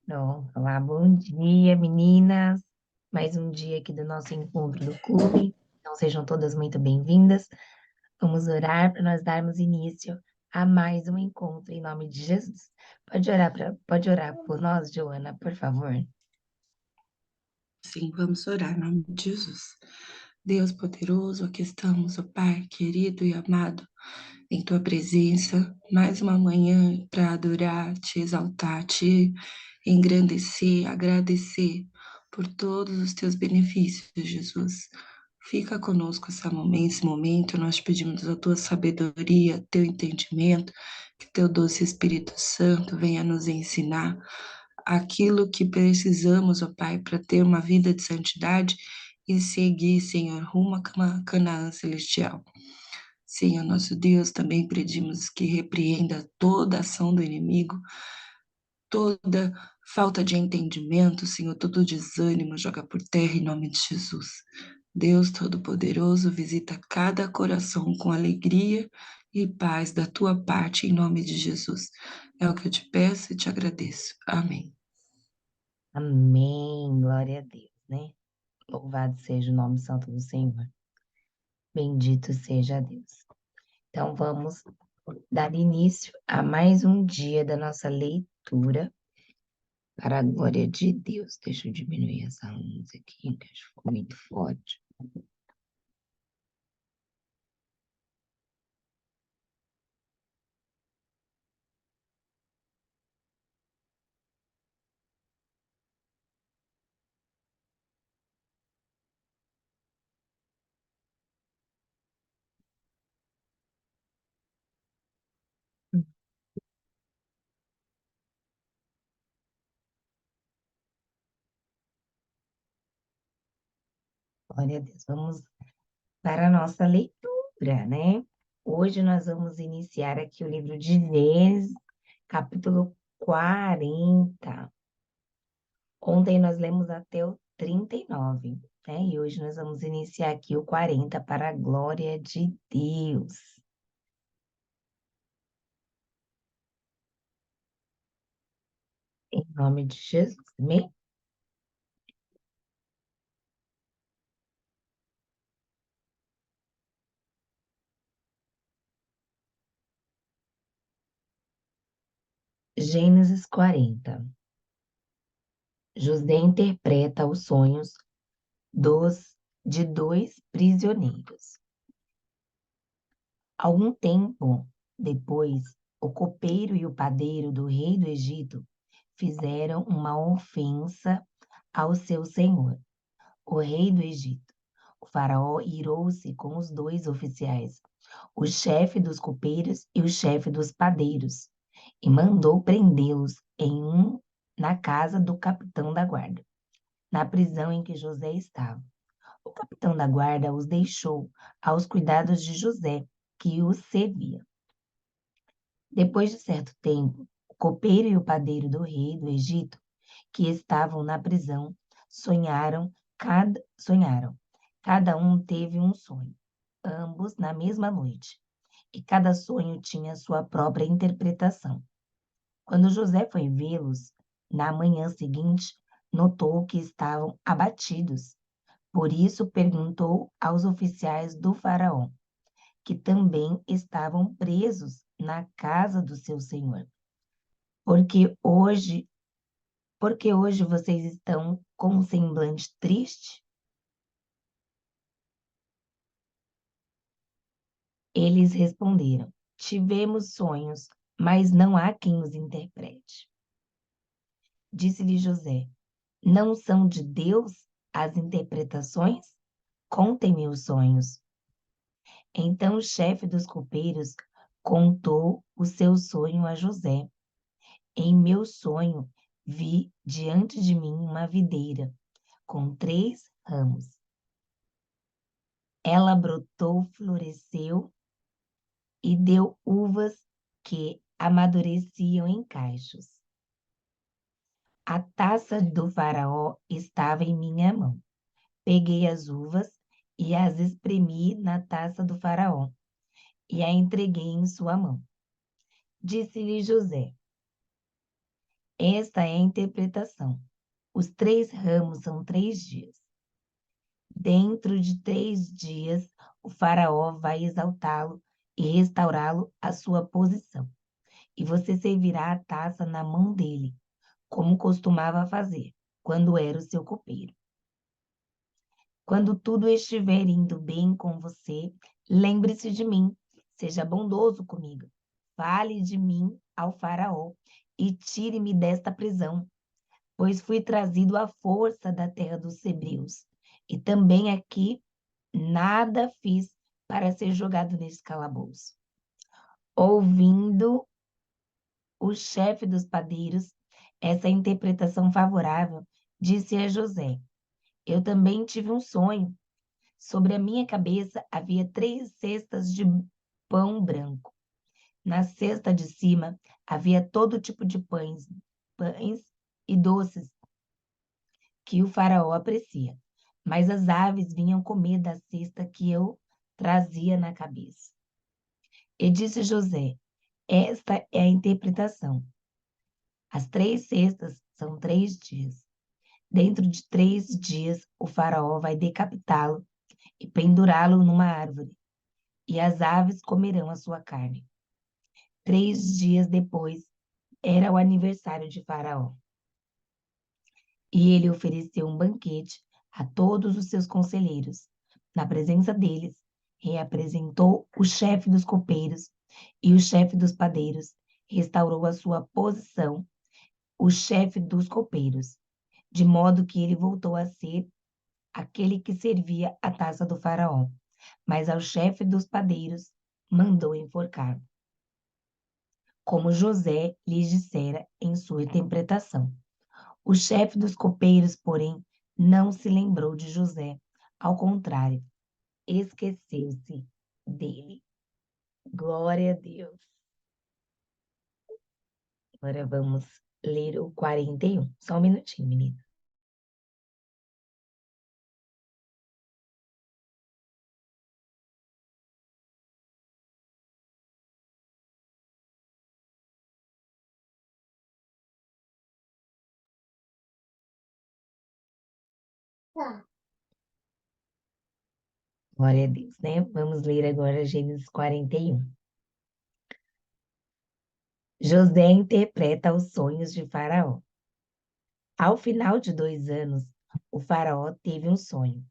Pronto, olá, bom dia, meninas. Mais um dia aqui do nosso encontro do clube. Então, sejam todas muito bem-vindas. Vamos orar para nós darmos início a mais um encontro em nome de Jesus. Pode orar por nós, Joana, por favor. Sim, vamos orar em nome de Jesus. Deus poderoso, aqui estamos, ó Pai querido e amado, em Tua presença, mais uma manhã para adorar, Te exaltar, Te engrandecer, agradecer por todos os Teus benefícios, Jesus. Fica conosco esse momento, nós pedimos a Tua sabedoria, Teu entendimento, que Teu doce Espírito Santo venha nos ensinar aquilo que precisamos, ó Pai, para ter uma vida de santidade e seguir, Senhor, rumo a Canaã celestial. Senhor, nosso Deus, também pedimos que repreenda toda ação do inimigo, toda falta de entendimento, Senhor, todo desânimo, joga por terra em nome de Jesus. Deus Todo-Poderoso, visita cada coração com alegria e paz da tua parte, em nome de Jesus. É o que eu te peço e te agradeço. Amém. Amém, glória a Deus, né? Louvado seja o nome santo do Senhor. Bendito seja Deus. Então, vamos dar início a mais um dia da nossa leitura. Para a glória de Deus. Deixa eu diminuir essa luz aqui, que acho que ficou muito forte. Glória a Deus. Vamos para a nossa leitura, né? Hoje nós vamos iniciar aqui o livro de Gênesis, capítulo 40. Ontem nós lemos até o 39, né? E hoje nós vamos iniciar aqui o 40 para a glória de Deus. Em nome de Jesus, amém? Gênesis 40. José interpreta os sonhos de dois prisioneiros. Algum tempo depois, o copeiro e o padeiro do rei do Egito fizeram uma ofensa ao seu senhor, o rei do Egito. O faraó irou-se com os dois oficiais, o chefe dos copeiros e o chefe dos padeiros, e mandou prendê-los na casa do capitão da guarda, na prisão em que José estava. O capitão da guarda os deixou aos cuidados de José, que os servia. Depois de certo tempo, o copeiro e o padeiro do rei do Egito, que estavam na prisão, sonharam. Cada um teve um sonho, ambos na mesma noite, e cada sonho tinha sua própria interpretação. Quando José foi vê-los, na manhã seguinte, notou que estavam abatidos. Por isso perguntou aos oficiais do faraó, que também estavam presos na casa do seu senhor. Porque hoje, porque hoje vocês estão com um semblante triste? Eles responderam: tivemos sonhos, mas não há quem os interprete. Disse-lhe José: não são de Deus as interpretações? Contem-me os sonhos. Então o chefe dos copeiros contou o seu sonho a José. Em meu sonho, vi diante de mim uma videira com 3 ramos. Ela brotou, floresceu e deu uvas que amadureciam em cachos. A taça do faraó estava em minha mão. Peguei as uvas e as espremi na taça do faraó e a entreguei em sua mão. Disse-lhe José: Esta é a interpretação. Os 3 ramos são 3 dias. Dentro de 3 dias, o faraó vai exaltá-lo e restaurá-lo à sua posição. E você servirá a taça na mão dele, como costumava fazer, quando era o seu copeiro. Quando tudo estiver indo bem com você, lembre-se de mim, seja bondoso comigo. Fale de mim ao faraó e tire-me desta prisão, pois fui trazido à força da terra dos hebreus. E também aqui nada fiz para ser jogado nesse calabouço. Ouvindo o chefe dos padeiros essa interpretação favorável, disse a José: Eu também tive um sonho. Sobre a minha cabeça havia 3 cestas de pão branco. Na cesta de cima havia todo tipo de pães e doces que o faraó aprecia. Mas as aves vinham comer da cesta que eu trazia na cabeça. E disse José: Esta é a interpretação. As 3 cestas são 3 dias. Dentro de 3 dias, o faraó vai decapitá-lo e pendurá-lo numa árvore, e as aves comerão a sua carne. 3 dias depois, era o aniversário de Faraó. E ele ofereceu um banquete a todos os seus conselheiros. Na presença deles, reapresentou o chefe dos copeiros e o chefe dos padeiros, restaurou a sua posição, o chefe dos copeiros, de modo que ele voltou a ser aquele que servia a taça do faraó. Mas ao chefe dos padeiros mandou enforcar, como José lhes dissera em sua interpretação. O chefe dos copeiros, porém, não se lembrou de José. Ao contrário, esqueceu-se dele. Glória a Deus. Agora vamos ler o 41. Só um minutinho, menina. Glória a Deus, né? Vamos ler agora Gênesis 41. José interpreta os sonhos de Faraó. Ao final de 2 anos, o faraó teve um sonho.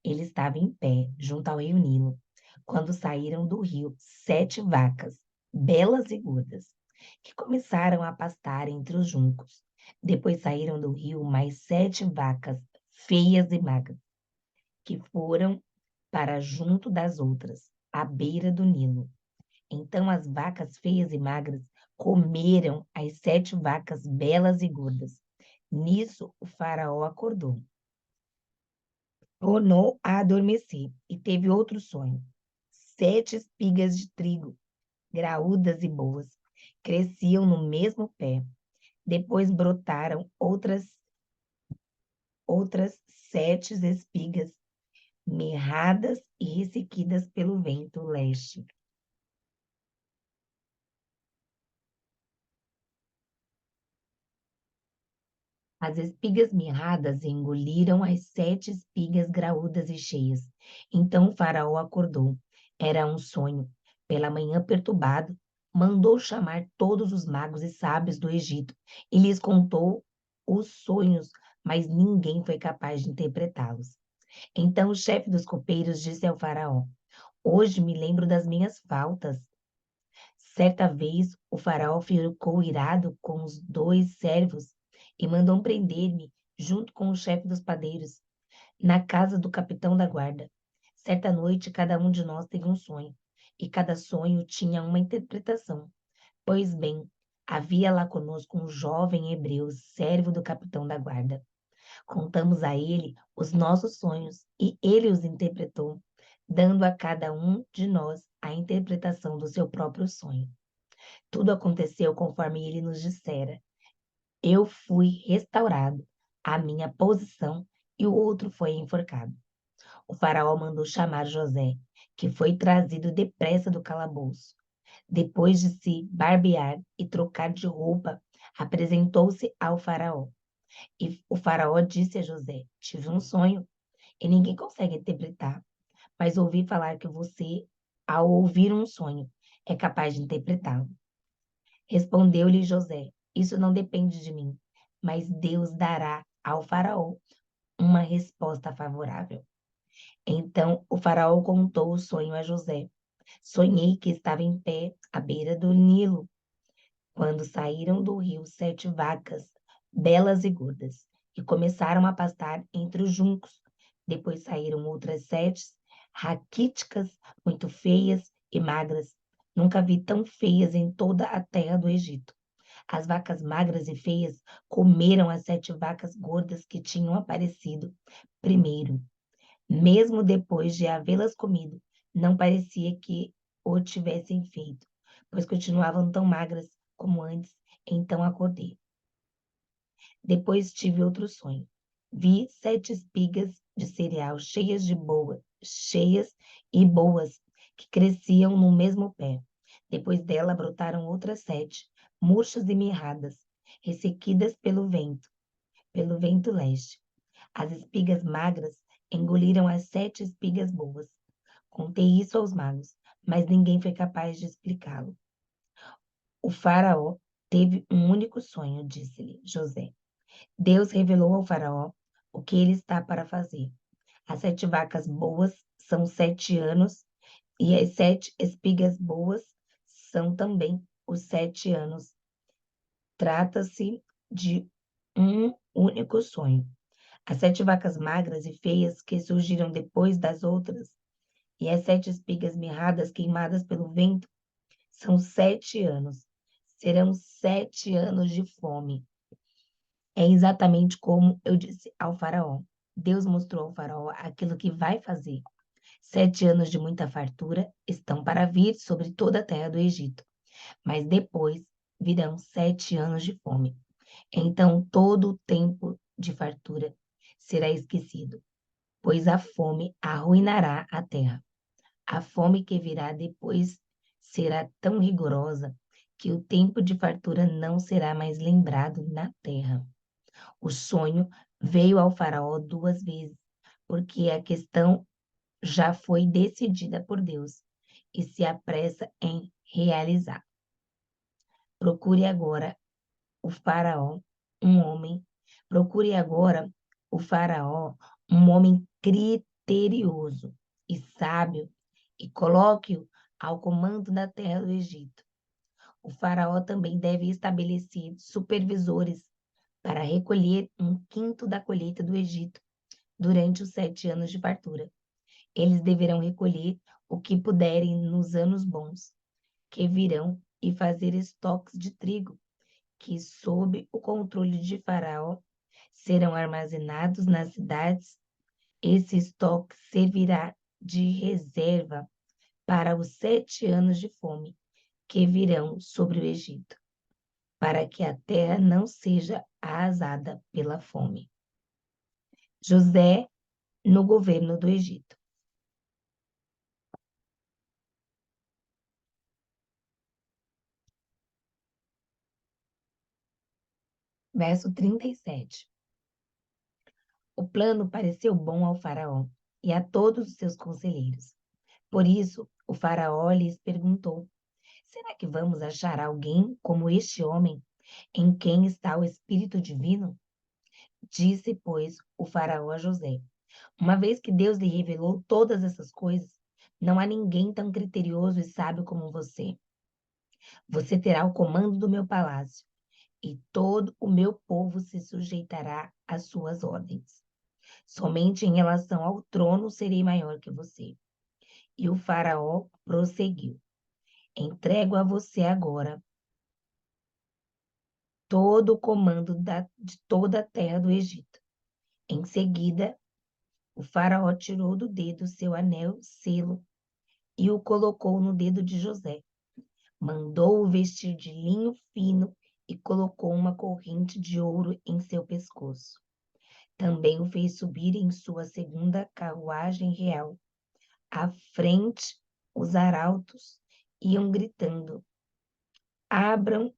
Ele estava em pé, junto ao rio Nilo, quando saíram do rio 7 vacas, belas e gordas, que começaram a pastar entre os juncos. Depois saíram do rio mais 7 vacas, feias e magras, que foram para junto das outras, à beira do Nilo. Então as vacas feias e magras comeram as 7 vacas belas e gordas. Nisso o faraó acordou, tornou a adormecer e teve outro sonho. 7 espigas de trigo, graúdas e boas, cresciam no mesmo pé. Depois brotaram outras 7 espigas, mirradas e ressequidas pelo vento leste. As espigas mirradas engoliram as 7 espigas graúdas e cheias. Então o faraó acordou. Era um sonho. Pela manhã perturbado, mandou chamar todos os magos e sábios do Egito e lhes contou os sonhos, mas ninguém foi capaz de interpretá-los. Então o chefe dos copeiros disse ao faraó: Hoje me lembro das minhas faltas. Certa vez, o faraó ficou irado com os 2 servos e mandou prender-me junto com o chefe dos padeiros, na casa do capitão da guarda. Certa noite, cada um de nós teve um sonho, e cada sonho tinha uma interpretação. Pois bem, havia lá conosco um jovem hebreu, servo do capitão da guarda. Contamos a ele os nossos sonhos, e ele os interpretou, dando a cada um de nós a interpretação do seu próprio sonho. Tudo aconteceu conforme ele nos dissera. Eu fui restaurado à minha posição e o outro foi enforcado. O faraó mandou chamar José, que foi trazido depressa do calabouço. Depois de se barbear e trocar de roupa, apresentou-se ao faraó. E o faraó disse a José: Tive um sonho e ninguém consegue interpretar, mas ouvi falar que você, ao ouvir um sonho, é capaz de interpretá-lo. Respondeu-lhe José: Isso não depende de mim, mas Deus dará ao faraó uma resposta favorável. Então o faraó contou o sonho a José. Sonhei que estava em pé à beira do Nilo, quando saíram do rio 7 vacas, belas e gordas, e começaram a pastar entre os juncos. Depois saíram outras 7, raquíticas, muito feias e magras. Nunca vi tão feias em toda a terra do Egito. As vacas magras e feias comeram as 7 vacas gordas que tinham aparecido primeiro. Mesmo depois de havê-las comido, não parecia que o tivessem feito, pois continuavam tão magras como antes. Então acordei. Depois tive outro sonho. Vi 7 espigas de cereal cheias e boas, que cresciam no mesmo pé. Depois dela brotaram outras 7, murchas e mirradas, ressequidas pelo vento leste. As espigas magras engoliram as 7 espigas boas. Contei isso aos magos, mas ninguém foi capaz de explicá-lo. O faraó teve um único sonho, disse-lhe José. Deus revelou ao faraó o que ele está para fazer. As 7 vacas boas são 7 anos, e as 7 espigas boas são também os 7 anos. Trata-se de um único sonho. As 7 vacas magras e feias que surgiram depois das outras, e as 7 espigas mirradas queimadas pelo vento, são 7 anos. Serão 7 anos de fome. É exatamente como eu disse ao faraó. Deus mostrou ao faraó aquilo que vai fazer. 7 anos de muita fartura estão para vir sobre toda a terra do Egito, mas depois virão 7 anos de fome. Então todo o tempo de fartura será esquecido, pois a fome arruinará a terra. A fome que virá depois será tão rigorosa que o tempo de fartura não será mais lembrado na terra. O sonho veio ao faraó 2 vezes, porque a questão já foi decidida por Deus e se apressa em realizar. Procure agora o faraó, um homem, procure agora o faraó, um homem criterioso e sábio, e coloque-o ao comando da terra do Egito. O faraó também deve estabelecer supervisores para recolher 1/5 da colheita do Egito durante os 7 anos de fartura. Eles deverão recolher o que puderem nos anos bons, que virão, e fazer estoques de trigo, que, sob o controle de Faraó, serão armazenados nas cidades. Esse estoque servirá de reserva para os 7 anos de fome que virão sobre o Egito, para que a terra não seja arrasada pela fome. José no governo do Egito. Verso 37. O plano pareceu bom ao faraó e a todos os seus conselheiros. Por isso, o faraó lhes perguntou: Será que vamos achar alguém como este homem, em quem está o Espírito Divino? Disse, pois, o faraó a José: Uma vez que Deus lhe revelou todas essas coisas, não há ninguém tão criterioso e sábio como você. Você terá o comando do meu palácio, e todo o meu povo se sujeitará às suas ordens. Somente em relação ao trono serei maior que você. E o faraó prosseguiu: Entrego a você agora todo o comando de toda a terra do Egito. Em seguida, o faraó tirou do dedo seu anel selo e o colocou no dedo de José. Mandou-o vestir de linho fino e colocou uma corrente de ouro em seu pescoço. Também o fez subir em sua segunda carruagem real. À frente, os arautos iam gritando: abram,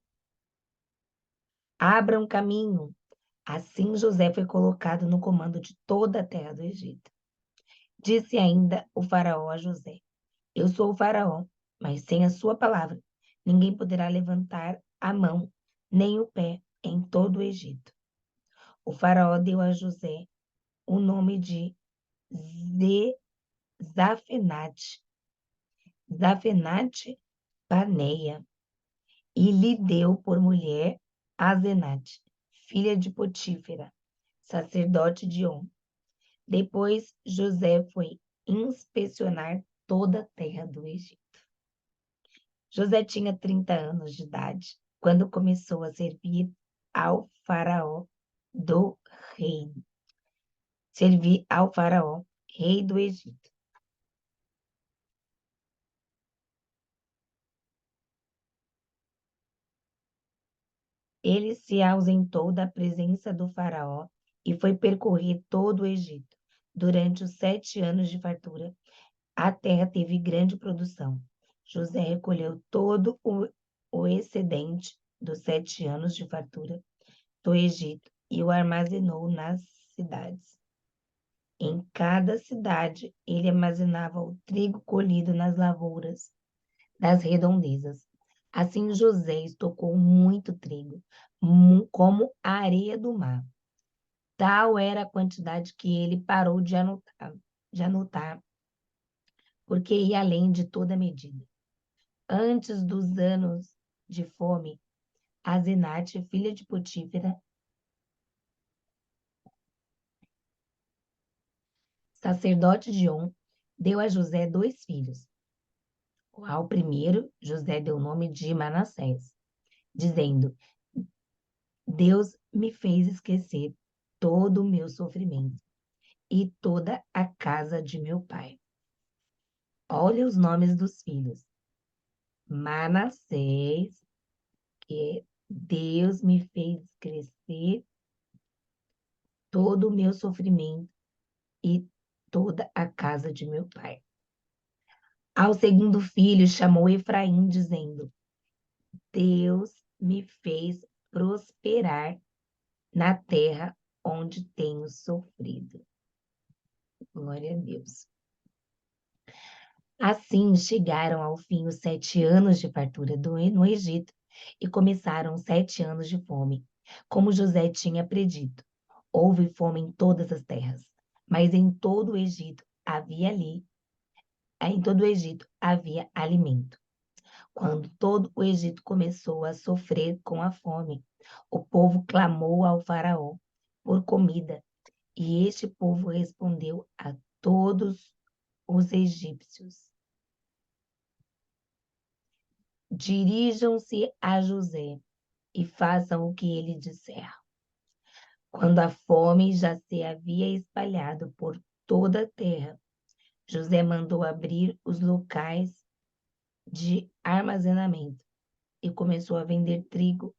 abram caminho. Assim José foi colocado no comando de toda a terra do Egito. Disse ainda o faraó a José: eu sou o faraó, mas sem a sua palavra, ninguém poderá levantar a mão nem o pé em todo o Egito. O faraó deu a José o nome de Zafenate, Zafenate Paneia, e lhe deu por mulher Azenate, filha de Potífera, sacerdote de On. Depois José foi inspecionar toda a terra do Egito. José tinha 30 anos de idade quando começou a servir ao faraó do reino. Servir ao faraó, rei do Egito. Ele se ausentou da presença do faraó e foi percorrer todo o Egito. Durante os 7 anos de fartura, a terra teve grande produção. José recolheu todo o excedente dos 7 anos de fartura do Egito e o armazenou nas cidades. Em cada cidade, ele armazenava o trigo colhido nas lavouras das redondezas. Assim José estocou muito trigo, como a areia do mar. Tal era a quantidade que ele parou de anotar, porque ia além de toda medida. Antes dos anos de fome, Azenate, filha de Potífera, sacerdote de On, deu a José 2 filhos. Ao primeiro, José deu o nome de Manassés, dizendo: Deus me fez esquecer todo o meu sofrimento e toda a casa de meu pai. Olha os nomes dos filhos. Manassés, que Deus me fez crescer todo o meu sofrimento e toda a casa de meu pai. Ao segundo filho chamou Efraim, dizendo: Deus me fez prosperar na terra onde tenho sofrido. Glória a Deus. Assim chegaram ao fim os 7 anos de fartura no Egito e começaram os 7 anos de fome, como José tinha predito. Houve fome em todas as terras, mas em todo o Egito havia alimento. Quando todo o Egito começou a sofrer com a fome, o povo clamou ao faraó por comida, e este povo respondeu a todos os egípcios: dirijam-se a José e façam o que ele disser. Quando a fome já se havia espalhado por toda a terra, José mandou abrir os locais de armazenamento e começou a vender trigo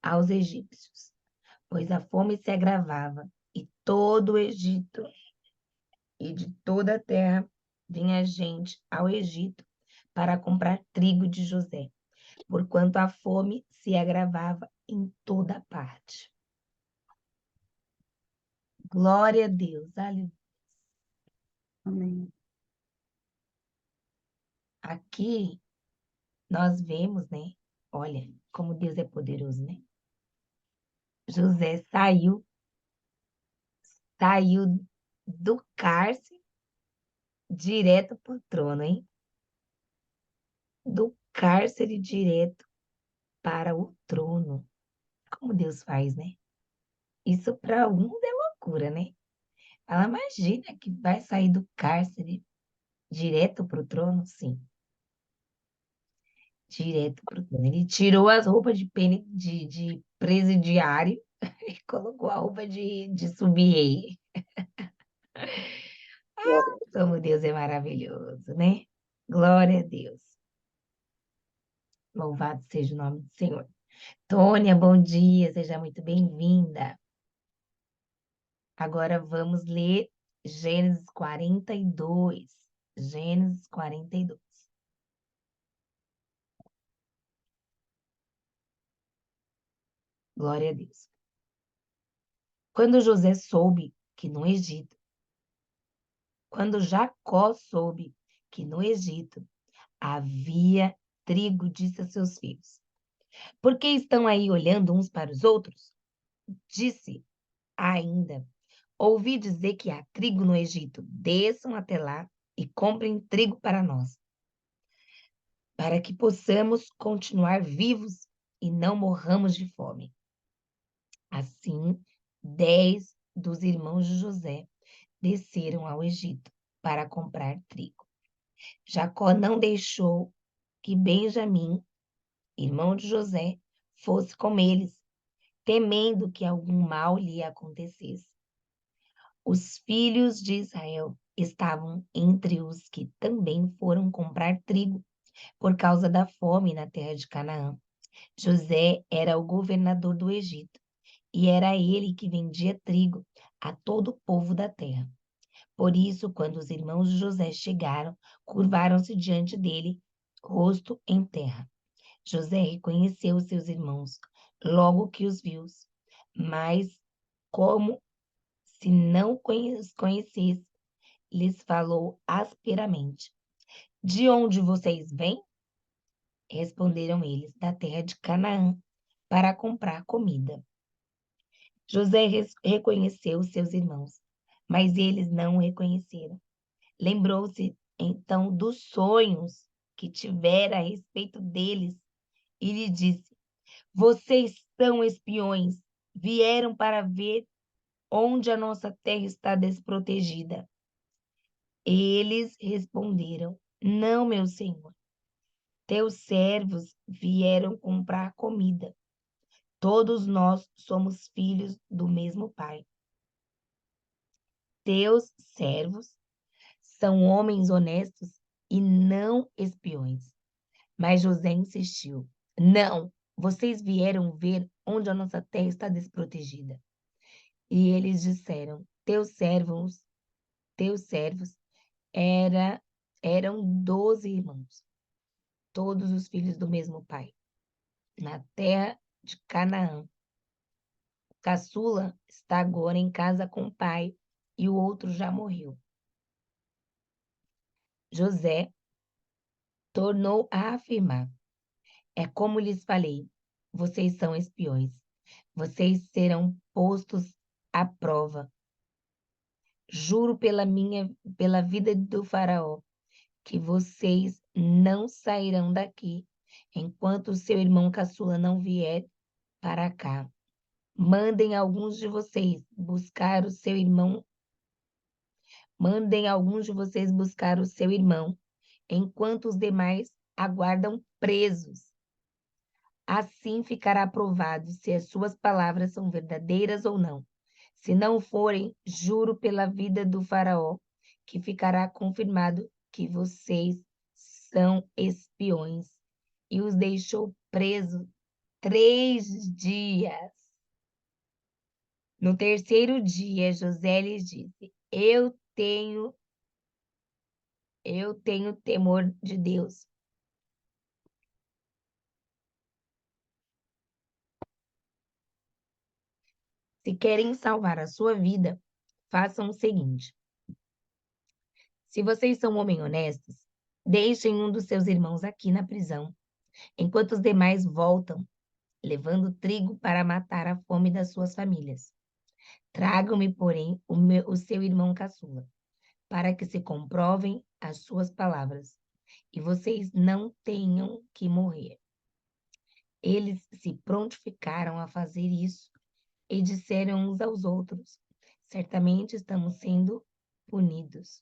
aos egípcios, pois a fome se agravava e todo o Egito e de toda a terra vinha gente ao Egito para comprar trigo de José, porquanto a fome se agravava em toda parte. Glória a Deus. Aleluia. Amém. Aqui nós vemos, né? Olha como Deus é poderoso, né? José saiu do cárcere direto para o trono, hein? Do cárcere direto para o trono. Como Deus faz, né? Isso para alguns é loucura, né? Ela imagina que vai sair do cárcere direto para o trono? Sim, direto para o trono. Ele tirou as roupas de presidiário e colocou a roupa de sub-rei. Como Deus é maravilhoso, né? Glória a Deus. Louvado seja o nome do Senhor. Tônia, bom dia, seja muito bem-vinda. Agora vamos ler Gênesis 42. Gênesis 42. Glória a Deus. Quando José soube que no Egito, quando Jacó soube que no Egito havia trigo, disse a seus filhos: por que estão aí olhando uns para os outros? Disse ainda: ouvi dizer que há trigo no Egito. Desçam até lá e comprem trigo para nós, para que possamos continuar vivos e não morramos de fome. Assim, 10 dos irmãos de José desceram ao Egito para comprar trigo. Jacó não deixou que Benjamim, irmão de José, fosse com eles, temendo que algum mal lhe acontecesse. Os filhos de Israel estavam entre os que também foram comprar trigo por causa da fome na terra de Canaã. José era o governador do Egito e era ele que vendia trigo a todo o povo da terra. Por isso, quando os irmãos de José chegaram, curvaram-se diante dele, rosto em terra. José reconheceu os seus irmãos logo que os viu, mas como se não os conhecesse, lhes falou asperamente: de onde vocês vêm? Responderam eles: da terra de Canaã, para comprar comida. José reconheceu os seus irmãos, mas eles não o reconheceram. Lembrou-se então dos sonhos que tivera a respeito deles e lhe disse: vocês são espiões, vieram para ver onde a nossa terra está desprotegida. Eles responderam: não, meu senhor. Teus servos vieram comprar comida. Todos nós somos filhos do mesmo pai. Teus servos são homens honestos e não espiões. Mas José insistiu: não, vocês vieram ver onde a nossa terra está desprotegida. E eles disseram: teus servos eram 12 irmãos, todos os filhos do mesmo pai, na terra de Canaã. O caçula está agora em casa com o pai e o outro já morreu. José tornou a afirmar: é como lhes falei, vocês são espiões. Vocês serão postos à prova. Juro pela vida do faraó, que vocês não sairão daqui enquanto o seu irmão caçula não vier para cá. Mandem alguns de vocês buscar o seu irmão. Mandem alguns de vocês buscar o seu irmão, enquanto os demais aguardam presos. Assim ficará provado se as suas palavras são verdadeiras ou não. Se não forem, juro pela vida do faraó, que ficará confirmado que vocês são espiões. E os deixou presos 3 dias. No terceiro dia, José lhes disse: eu tenho temor de Deus. Se querem salvar a sua vida, façam o seguinte: se vocês são homens honestos, deixem um dos seus irmãos aqui na prisão, enquanto os demais voltam, levando trigo para matar a fome das suas famílias. Tragam-me, porém, o seu irmão caçula, para que se comprovem as suas palavras, e vocês não tenham que morrer. Eles se prontificaram a fazer isso e disseram uns aos outros: certamente estamos sendo punidos.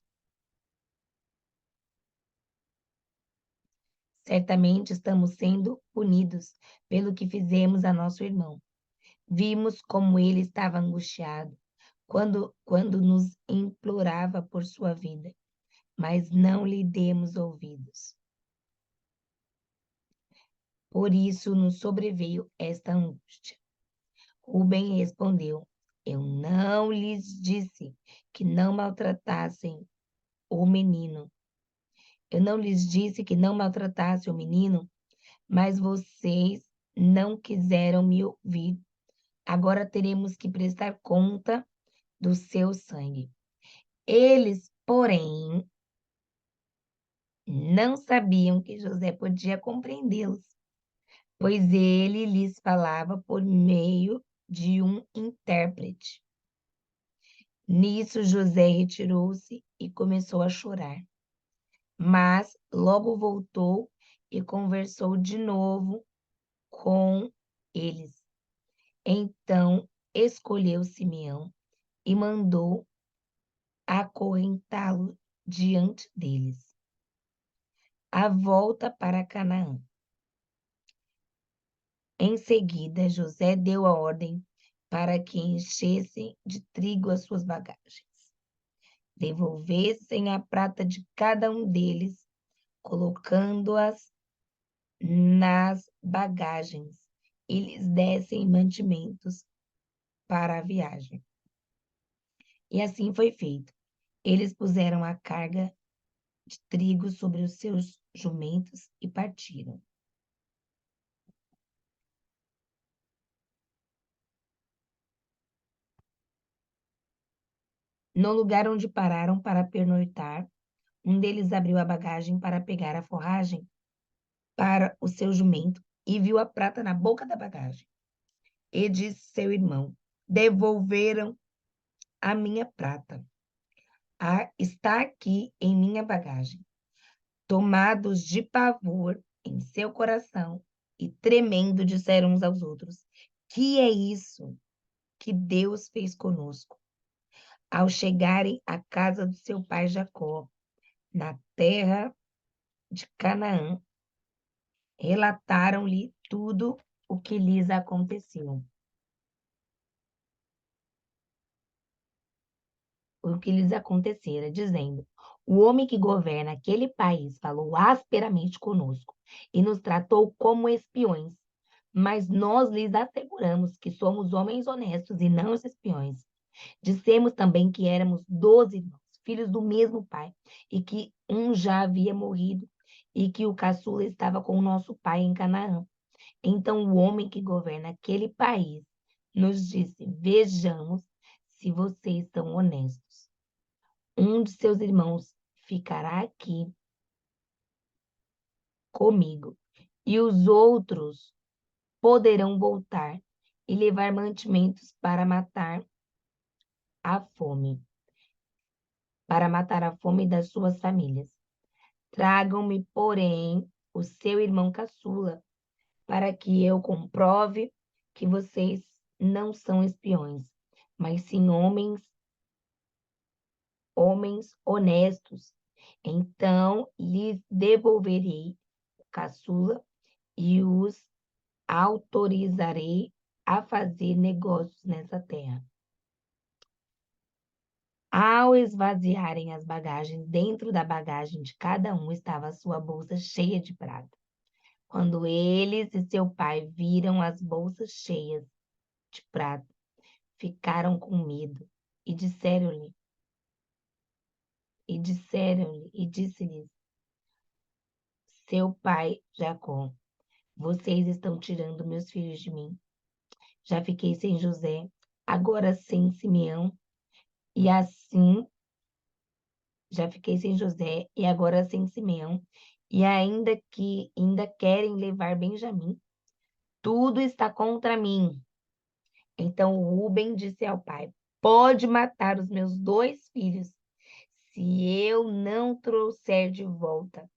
Certamente estamos sendo punidos pelo que fizemos a nosso irmão. Vimos como ele estava angustiado quando nos implorava por sua vida, mas não lhe demos ouvidos. Por isso nos sobreveio esta angústia. Rubem respondeu: eu não lhes disse que não maltratassem o menino. Eu não lhes disse que não maltratassem o menino, mas vocês não quiseram me ouvir. Agora teremos que prestar conta do seu sangue. Eles, porém, não sabiam que José podia compreendê-los, pois ele lhes falava por meio de um intérprete. Nisso, José retirou-se e começou a chorar. Mas logo voltou e conversou de novo com eles. Então escolheu Simeão e mandou acorrentá-lo diante deles. A volta para Canaã. Em seguida, José deu a ordem para que enchessem de trigo as suas bagagens. Devolvessem a prata de cada um deles, colocando-as nas bagagens, e lhes dessem mantimentos para a viagem. E assim foi feito. Eles puseram a carga de trigo sobre os seus jumentos e partiram. No lugar onde pararam para pernoitar, um deles abriu a bagagem para pegar a forragem para o seu jumento e viu a prata na boca da bagagem. E disse seu irmão: devolveram a minha prata. Está aqui em minha bagagem. Tomados de pavor em seu coração e tremendo, disseram uns aos outros: que é isso que Deus fez conosco? Ao chegarem à casa do seu pai Jacó, na terra de Canaã, relataram-lhe tudo o que lhes aconteceu. O que lhes acontecera, dizendo: o homem que governa aquele país falou asperamente conosco e nos tratou como espiões. Mas nós lhes asseguramos que somos homens honestos e não espiões. Dissemos também que éramos 12 irmãos, filhos do mesmo pai, e que um já havia morrido, e que o caçula estava com o nosso pai em Canaã. Então o homem que governa aquele país nos disse: vejamos se vocês são honestos. Um de seus irmãos ficará aqui comigo, e os outros poderão voltar e levar mantimentos para matar a fome das suas famílias. Tragam-me, porém, o seu irmão caçula, para que eu comprove que vocês não são espiões, mas sim homens honestos. Então lhes devolverei o caçula e os autorizarei a fazer negócios nessa terra. Ao esvaziarem as bagagens, dentro da bagagem de cada um estava a sua bolsa cheia de prata. Quando eles e seu pai viram as bolsas cheias de prata, ficaram com medo e disse-lhes seu pai Jacó: vocês estão tirando meus filhos de mim. Já fiquei sem José, agora sem Simeão, e assim já fiquei sem José e agora sem Simeão, e ainda querem levar Benjamim. Tudo está contra mim. Então Rúben disse ao pai: pode matar os meus 2 filhos, se eu não trouxer de volta.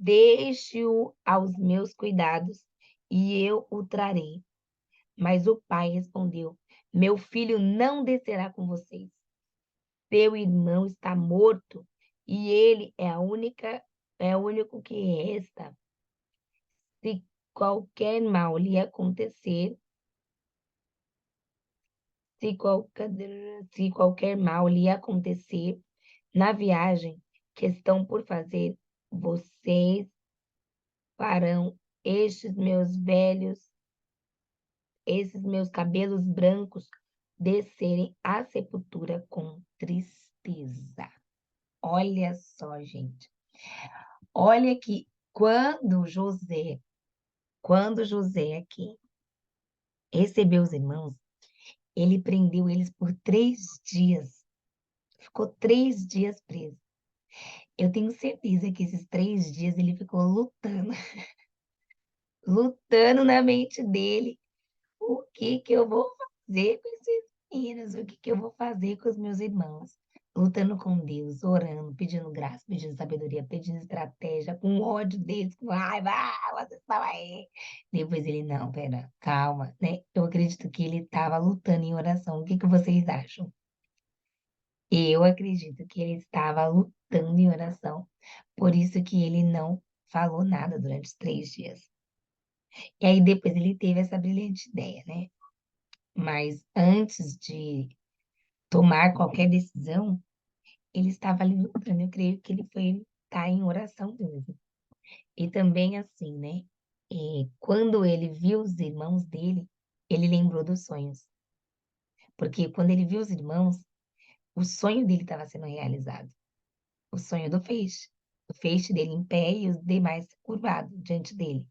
Deixe-o aos meus cuidados, e eu o trarei. Mas o pai respondeu: meu filho não descerá com vocês. Seu irmão está morto, e ele é o único que resta. Se qualquer mal lhe acontecer, se qualquer mal lhe acontecer na viagem que estão por fazer, vocês farão esses meus cabelos brancos descerem à sepultura com tristeza. Olha só, gente. Olha que quando José aqui recebeu os irmãos, Ele prendeu eles por 3 dias. Ficou 3 dias preso. Eu tenho certeza que esses 3 dias ele ficou lutando, lutando na mente dele. O que que eu vou fazer com esses meninos? O que que eu vou fazer com os meus irmãos? Lutando com Deus, orando, pedindo graça, pedindo sabedoria, pedindo estratégia, com ódio deles, com raiva, vocês estão aí. Depois ele, não, pera, calma, né? Eu acredito que ele estava lutando em oração. O que que vocês acham? Eu acredito que ele estava lutando em oração, por isso que ele não falou nada durante os 3 dias. E aí depois ele teve essa brilhante ideia, né? Mas antes de tomar qualquer decisão, ele estava ali lutando. Eu creio que ele foi estar em oração mesmo. E também assim, né? Quando ele viu os irmãos dele, ele lembrou dos sonhos. Porque quando ele viu os irmãos, o sonho dele estava sendo realizado. O sonho do feixe. O feixe dele em pé e os demais curvados diante dele.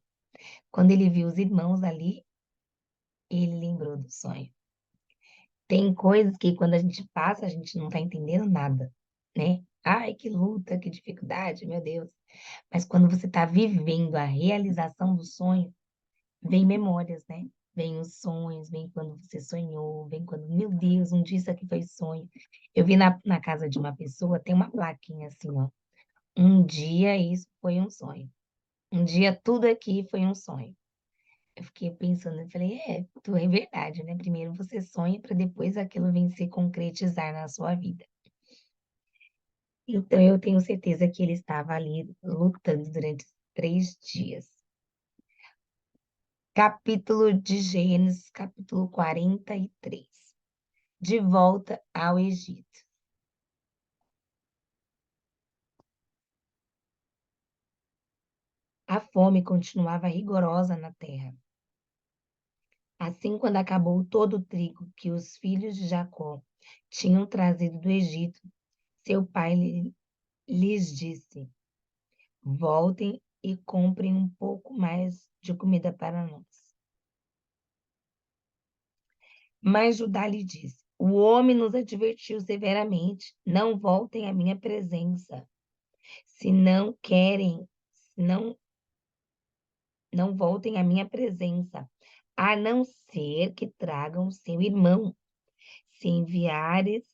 Quando ele viu os irmãos ali, ele lembrou do sonho. Tem coisas que quando a gente passa, a gente não tá entendendo nada, né? Ai, que luta, que dificuldade, meu Deus. Mas quando você tá vivendo a realização do sonho, vem memórias, né? Vem os sonhos, vem quando você sonhou, vem quando, meu Deus, um dia isso aqui foi sonho. Eu vi na casa de uma pessoa, tem uma plaquinha assim, ó. Um dia isso foi um sonho. Um dia tudo aqui foi um sonho. Eu fiquei pensando, eu falei, é verdade, né? Primeiro você sonha para depois aquilo vir se concretizar na sua vida. Então eu tenho certeza que ele estava ali lutando durante 3 dias. Capítulo de Gênesis, capítulo 43. De volta ao Egito. A fome continuava rigorosa na terra. Assim, quando acabou todo o trigo que os filhos de Jacó tinham trazido do Egito, seu pai lhes disse: voltem e comprem um pouco mais de comida para nós. Mas Judá lhe disse: o homem nos advertiu severamente: não voltem à minha presença. Se não querem, não, não voltem à minha presença, a não ser que tragam seu irmão. Se enviares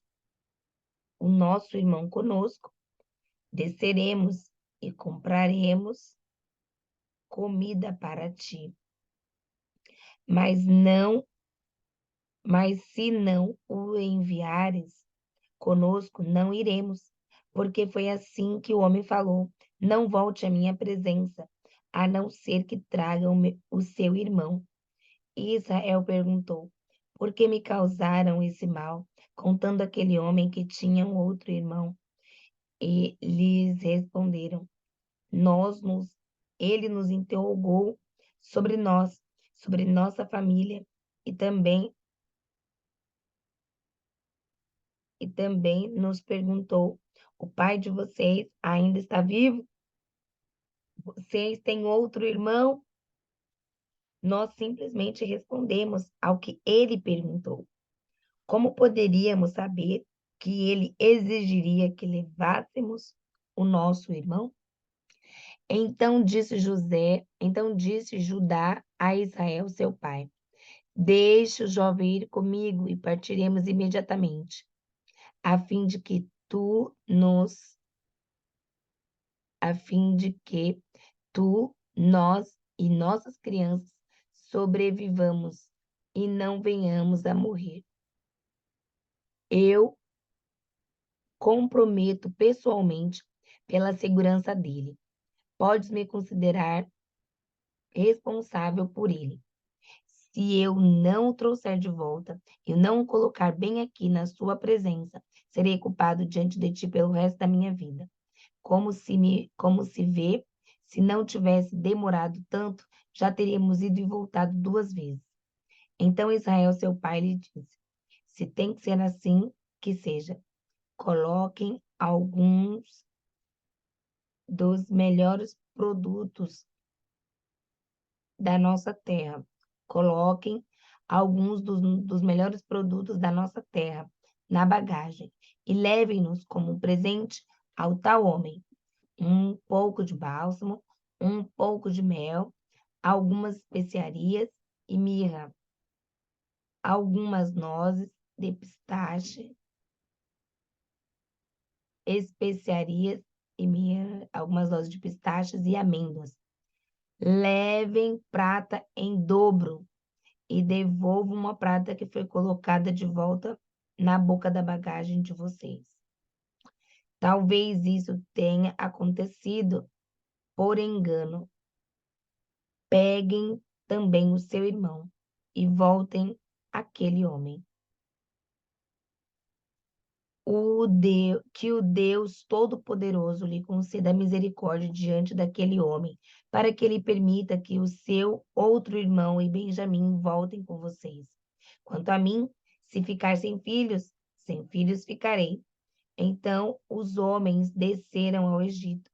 o nosso irmão conosco, desceremos e compraremos comida para ti. Mas não, mas se não o enviares conosco, não iremos, porque foi assim que o homem falou: não volte à minha presença, a não ser que tragam o seu irmão. E Israel perguntou: por que me causaram esse mal, contando aquele homem que tinha um outro irmão? E lhes responderam: nós nos, ele nos interrogou sobre nós, sobre nossa família, e também nos perguntou: o pai de vocês ainda está vivo? Vocês têm outro irmão? Nós simplesmente respondemos ao que ele perguntou. Como poderíamos saber que ele exigiria que levássemos o nosso irmão? Então disse Judá a Israel, seu pai: deixe o jovem ir comigo e partiremos imediatamente, a fim de que nós e nossas crianças sobrevivamos e não venhamos a morrer. Eu comprometo pessoalmente pela segurança dele. Podes me considerar responsável por ele. Se eu não o trouxer de volta e não o colocar bem aqui na sua presença, serei culpado diante de ti pelo resto da minha vida. Como se vê, se não tivesse demorado tanto, já teríamos ido e voltado 2 vezes. Então Israel, seu pai, lhe disse: se tem que ser assim, que seja. Coloquem alguns dos melhores produtos da nossa terra. Coloquem alguns dos melhores produtos da nossa terra na bagagem e levem-nos como presente ao tal homem um pouco de bálsamo, um pouco de mel, algumas especiarias e mirra, algumas nozes de pistache, especiarias e mirra, algumas nozes de pistaches e amêndoas. Levem prata em dobro e devolvam uma prata que foi colocada de volta na boca da bagagem de vocês. Talvez isso tenha acontecido por engano. Peguem também o seu irmão e voltem àquele homem. Que o Deus Todo-Poderoso lhe conceda misericórdia diante daquele homem, para que ele permita que o seu outro irmão e Benjamim voltem com vocês. Quanto a mim, se ficar sem filhos ficarei. Então os homens desceram ao Egito.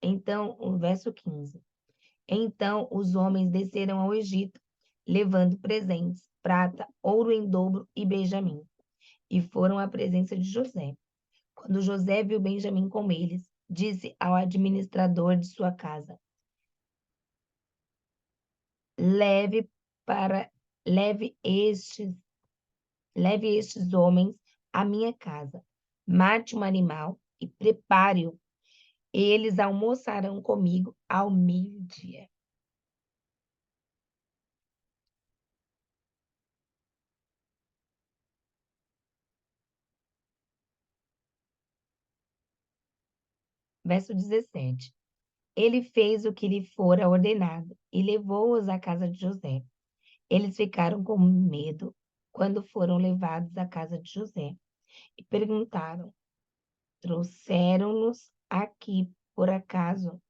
Então, o verso 15. Então os homens desceram ao Egito, levando presentes, prata, ouro em dobro e Benjamim, e foram à presença de José. Quando José viu Benjamim com eles, disse ao administrador de sua casa: Leve estes homens à minha casa, mate um animal e prepare-o. Eles almoçarão comigo ao meio-dia. Verso 17. Ele fez o que lhe fora ordenado e levou-os à casa de José. Eles ficaram com medo quando foram levados à casa de José e perguntaram: Trouxeram-nos aqui por acaso?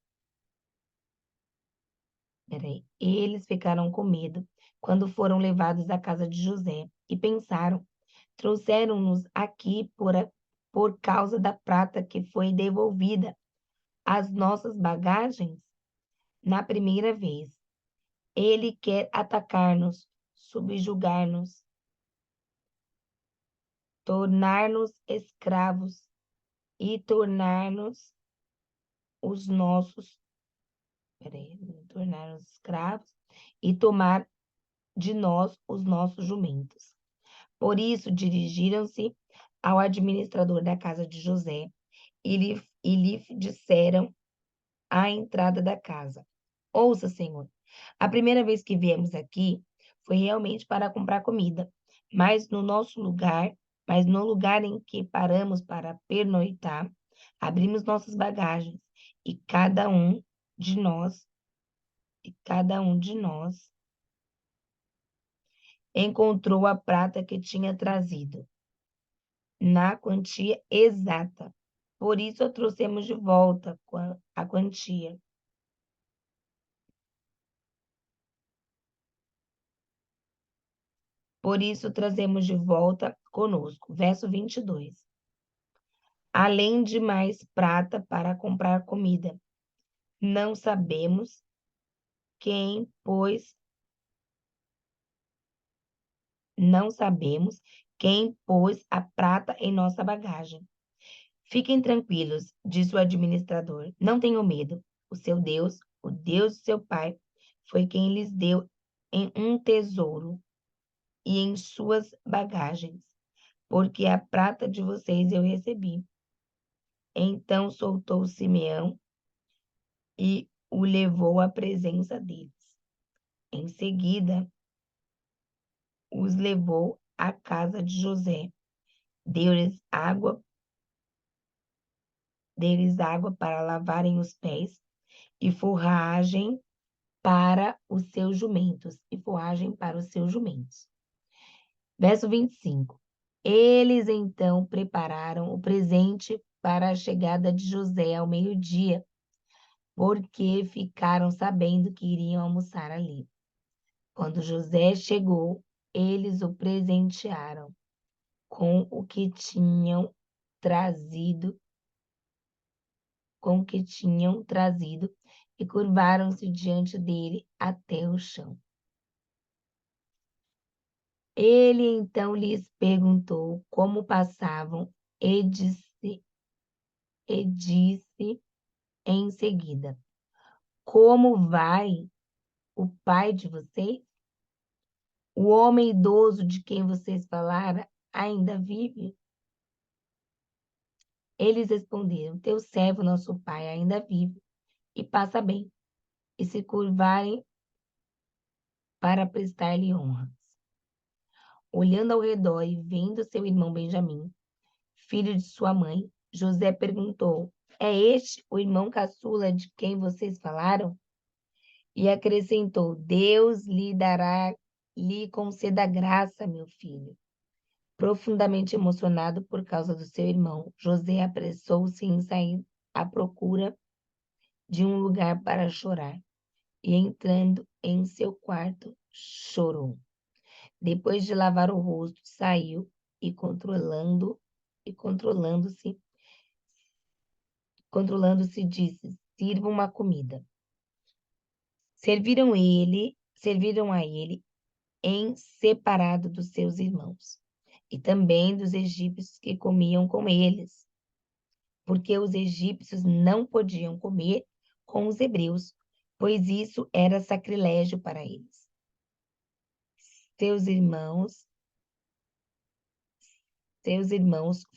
Eles ficaram com medo quando foram levados à casa de José e pensaram: Trouxeram-nos aqui por causa da prata que foi devolvida às nossas bagagens na primeira vez. Ele quer atacar-nos, subjugar-nos, tornar-nos escravos e tornar-nos os nossos, tornar-nos escravos e tomar de nós os nossos jumentos. Por isso dirigiram-se ao administrador da casa de José e lhe disseram à entrada da casa: Ouça, Senhor, a primeira vez que viemos aqui foi realmente para comprar comida, mas no lugar em que paramos para pernoitar, abrimos nossas bagagens e cada um de nós encontrou a prata que tinha trazido, na quantia exata. Por isso a trouxemos de volta a quantia. Por isso trazemos de volta conosco. Verso 22. Além de mais prata para comprar comida. Não sabemos quem pôs a prata em nossa bagagem. Fiquem tranquilos, disse o administrador. Não tenham medo. O seu Deus, o Deus de seu pai, foi quem lhes deu em um tesouro e em suas bagagens, porque a prata de vocês eu recebi. Então soltou Simeão e o levou à presença deles. Em seguida, os levou à casa de José. Deu-lhes água para lavarem os pés e forragem para os seus jumentos. Verso 25. Eles então prepararam o presente para a chegada de José ao meio-dia, porque ficaram sabendo que iriam almoçar ali. Quando José chegou, eles o presentearam com o que tinham trazido e curvaram-se diante dele até o chão. Ele então lhes perguntou como passavam e disse em seguida: Como vai o pai de vocês? O homem idoso de quem vocês falaram ainda vive? Eles responderam: Teu servo, nosso pai, ainda vive e passa bem. E se curvarem para prestar-lhe honras. Olhando ao redor e vendo seu irmão Benjamim, filho de sua mãe, José perguntou: É este o irmão caçula de quem vocês falaram? E acrescentou: Deus lhe conceda graça, meu filho. Profundamente emocionado por causa do seu irmão, José apressou-se em sair à procura de um lugar para chorar. E entrando em seu quarto, chorou. Depois de lavar o rosto, saiu e controlando-se, disse: Sirva uma comida. Serviram a ele em separado dos seus irmãos, e também dos egípcios que comiam com eles, porque os egípcios não podiam comer com os hebreus, pois isso era sacrilégio para eles. Seus irmãos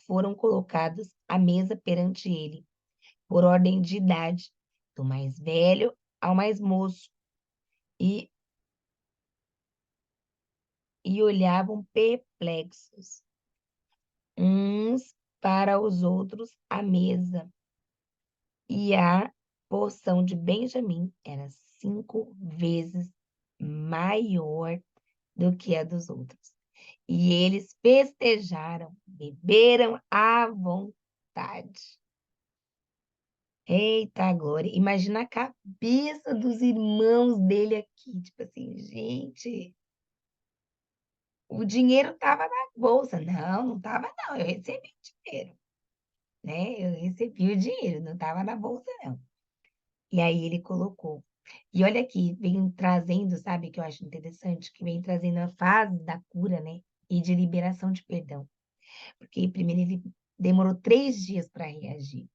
foram colocados à mesa perante ele, por ordem de idade, do mais velho ao mais moço, e olhavam perplexos uns para os outros à mesa. E a porção de Benjamim era 5 vezes maior do que a dos outros. E eles festejaram, beberam à vontade. Eita, glória! Imagina a cabeça dos irmãos dele aqui, tipo assim, gente, o dinheiro estava na bolsa. Não, não estava não, eu recebi o dinheiro, né? Eu recebi o dinheiro, não estava na bolsa não. E aí ele colocou. E olha aqui, vem trazendo, sabe, que eu acho interessante, que vem trazendo a fase da cura, né? E de liberação de perdão. Porque primeiro ele demorou 3 dias para reagir.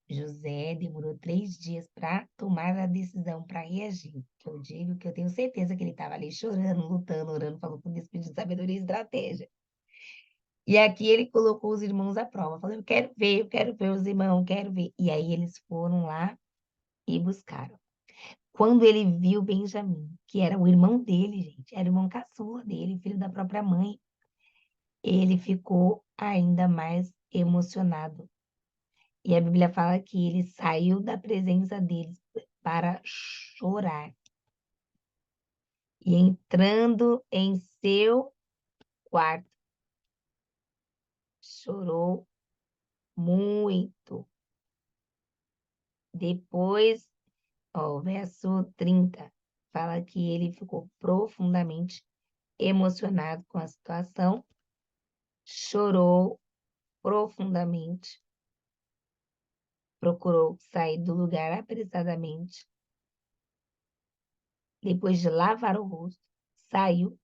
José demorou 3 dias para tomar a decisão, para reagir. Que eu digo que eu tenho certeza que ele estava ali chorando, lutando, orando, falou com Deus, pedindo sabedoria e estratégia. E aqui ele colocou os irmãos à prova. Falou, eu quero ver os irmãos, quero ver. E aí eles foram lá e buscaram. Quando ele viu Benjamim, que era o irmão dele, gente, era o irmão caçula dele, filho da própria mãe, ele ficou ainda mais emocionado. E a Bíblia fala que ele saiu da presença deles para chorar. E entrando em seu quarto, chorou muito. Depois, ó, o verso 30 fala que ele ficou profundamente emocionado com a situação, chorou profundamente, procurou sair do lugar apressadamente. Depois de lavar o rosto, saiu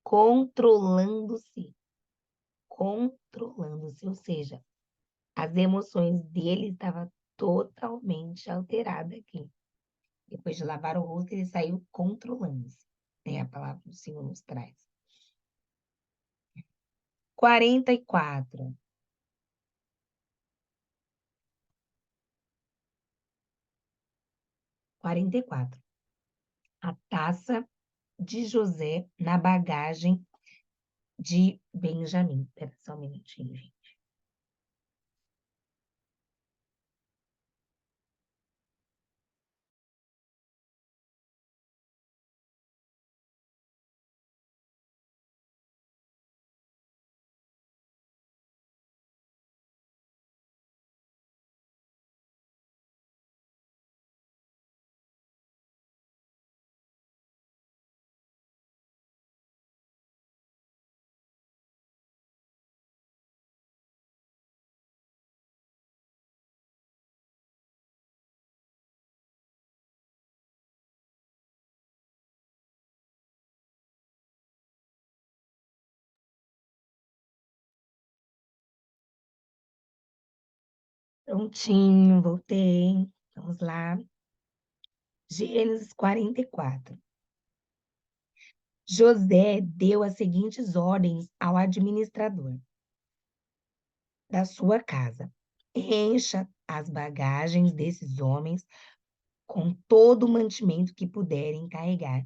controlando-se, ou seja, as emoções dele estavam totalmente alteradas aqui. Depois de lavar o rosto, ele saiu controlando-se, né? A palavra do Senhor nos traz. 44. 44. A taça de José na bagagem de Benjamim. Espera só um minutinho, gente. Prontinho, voltei. Vamos lá. Gênesis 44. José deu as seguintes ordens ao administrador da sua casa: encha as bagagens desses homens com todo o mantimento que puderem carregar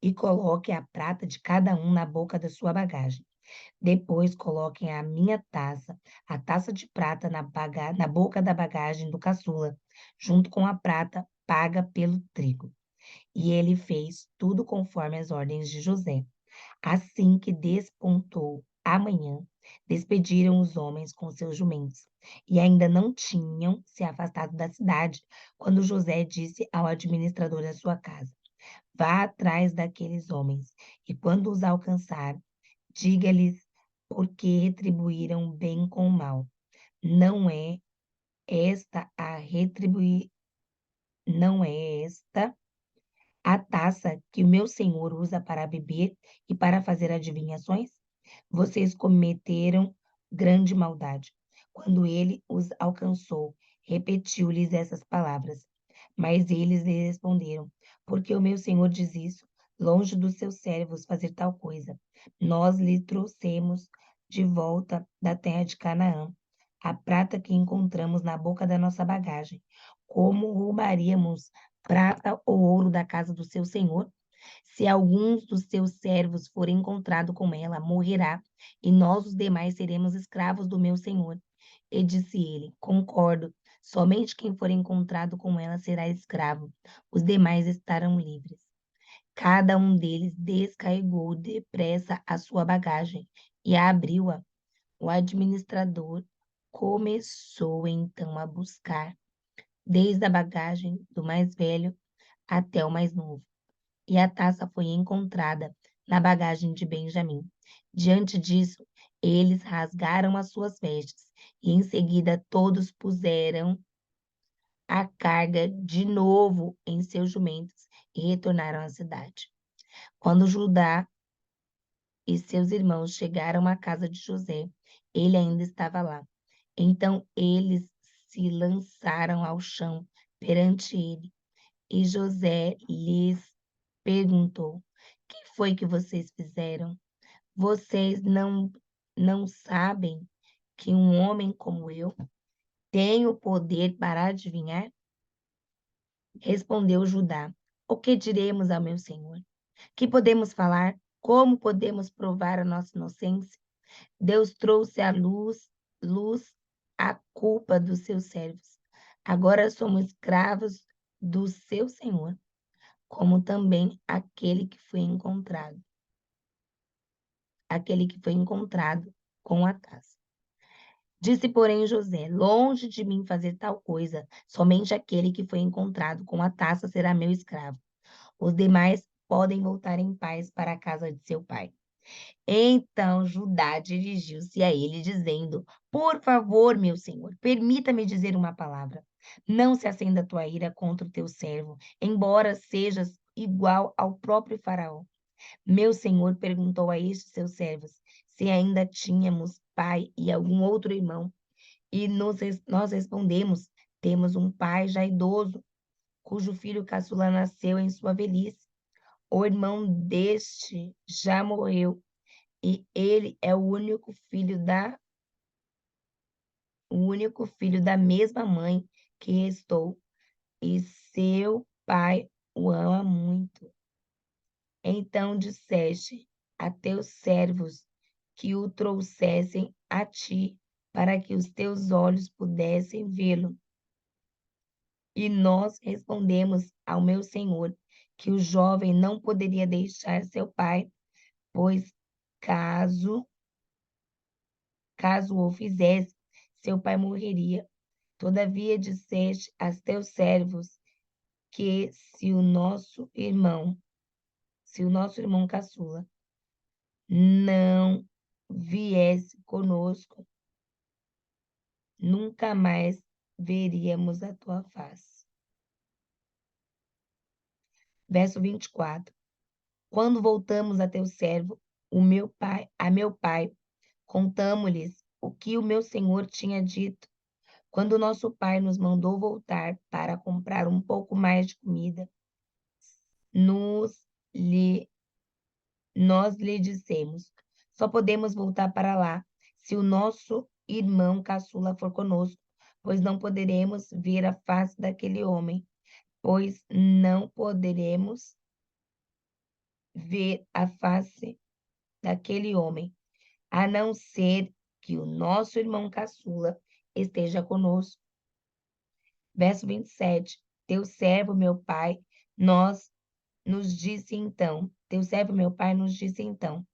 e coloque a prata de cada um na boca da sua bagagem. Depois coloquem a taça de prata na boca da bagagem do caçula, junto com a prata paga pelo trigo. E ele fez tudo conforme as ordens de José. Assim que despontou a manhã, despediram os homens com seus jumentos, e ainda não tinham se afastado da cidade, quando José disse ao administrador da sua casa: vá atrás daqueles homens, e quando os alcançar, diga-lhes por que retribuíram o bem com o mal. Não é esta a retribuir, não é esta a taça que o meu senhor usa para beber e para fazer adivinhações? Vocês cometeram grande maldade. Quando ele os alcançou, repetiu-lhes essas palavras. Mas eles lhe responderam: por que o meu senhor diz isso? Longe dos seus servos fazer tal coisa. Nós lhe trouxemos de volta da terra de Canaã a prata que encontramos na boca da nossa bagagem. Como roubaríamos prata ou ouro da casa do seu senhor? Se alguns dos seus servos for encontrado com ela, morrerá, e nós os demais seremos escravos do meu senhor. E disse ele: concordo, somente quem for encontrado com ela será escravo, os demais estarão livres. Cada um deles descarregou depressa a sua bagagem e a abriu-a. O administrador começou então a buscar, desde a bagagem do mais velho até o mais novo, e a taça foi encontrada na bagagem de Benjamim. Diante disso, eles rasgaram as suas vestes, e em seguida todos puseram a carga de novo em seus jumentos e retornaram à cidade. Quando Judá e seus irmãos chegaram à casa de José, ele ainda estava lá. Então eles se lançaram ao chão perante ele, e José lhes perguntou: que foi que vocês fizeram? Vocês não sabem que um homem como eu tem o poder para adivinhar? Respondeu Judá: o que diremos ao meu senhor? Que podemos falar? Como podemos provar a nossa inocência? Deus trouxe à luz a culpa dos seus servos. Agora somos escravos do seu senhor, como também aquele que foi encontrado com a taça. Disse, porém, José: longe de mim fazer tal coisa, somente aquele que foi encontrado com a taça será meu escravo. Os demais podem voltar em paz para a casa de seu pai. Então Judá dirigiu-se a ele, dizendo: por favor, meu senhor, permita-me dizer uma palavra. Não se acenda a tua ira contra o teu servo, embora sejas igual ao próprio Faraó. Meu senhor perguntou a estes seus servos se ainda tínhamos pai e algum outro irmão. E nós respondemos: temos um pai já idoso, cujo filho caçula nasceu em sua velhice. O irmão deste já morreu, e ele é o único filho da mesma mãe que restou, e seu pai o ama muito. Então disseste a teus servos que o trouxessem a ti, para que os teus olhos pudessem vê-lo. E nós respondemos ao meu senhor que o jovem não poderia deixar seu pai, pois caso caso o fizesse, seu pai morreria. Todavia disseste a teus servos que se o nosso irmão caçula não viesse conosco, nunca mais veríamos a tua face. Verso 24. Quando voltamos a teu servo, a meu pai, contamo-lhes o que o meu senhor tinha dito. Quando nosso pai nos mandou voltar para comprar um pouco mais de comida, nos lhe nós lhe dissemos: só podemos voltar para lá se o nosso irmão caçula for conosco, pois não poderemos ver a face daquele homem, pois não poderemos ver a face daquele homem, a não ser que o nosso irmão caçula esteja conosco. Verso 27. Teu servo, meu pai, teu servo, meu pai, nos disse então: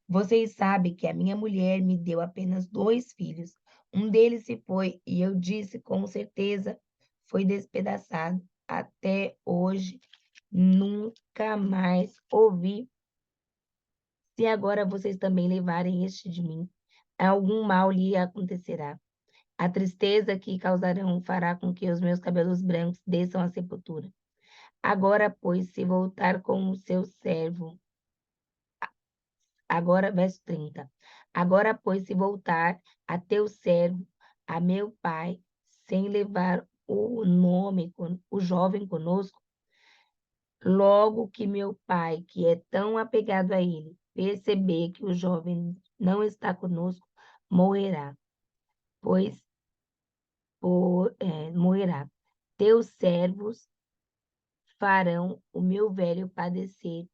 vocês sabem que a minha mulher me deu apenas 2 filhos. Um deles se foi, e eu disse com certeza, foi despedaçado. Até hoje, nunca mais ouvi. Se agora vocês também levarem este de mim, algum mal lhe acontecerá. A tristeza que causarão fará com que os meus cabelos brancos desçam à sepultura. Agora, pois, se voltar com o seu servo. Agora, verso 30. Agora, pois, se voltar a teu servo, a meu pai, sem levar o jovem conosco, logo que meu pai, que é tão apegado a ele, perceber que o jovem não está conosco, morrerá, pois morrerá. Teus servos farão o meu velho padecer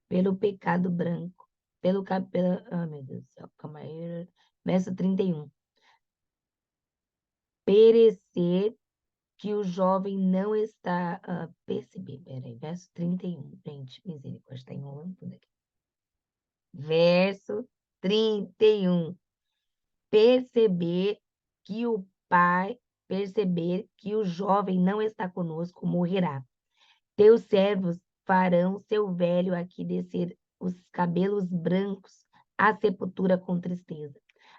pelo pecado branco, meu Deus do céu, calma aí, verso 31. Perecer que o jovem não está a perceber. Peraí, verso 31. Gente, misericórdia, está enrolando tudo aqui. Verso 31. Perceber que o pai, perceber que o jovem não está conosco, morrerá. Teus servos farão seu velho aqui descer os cabelos brancos à sepultura com tristeza.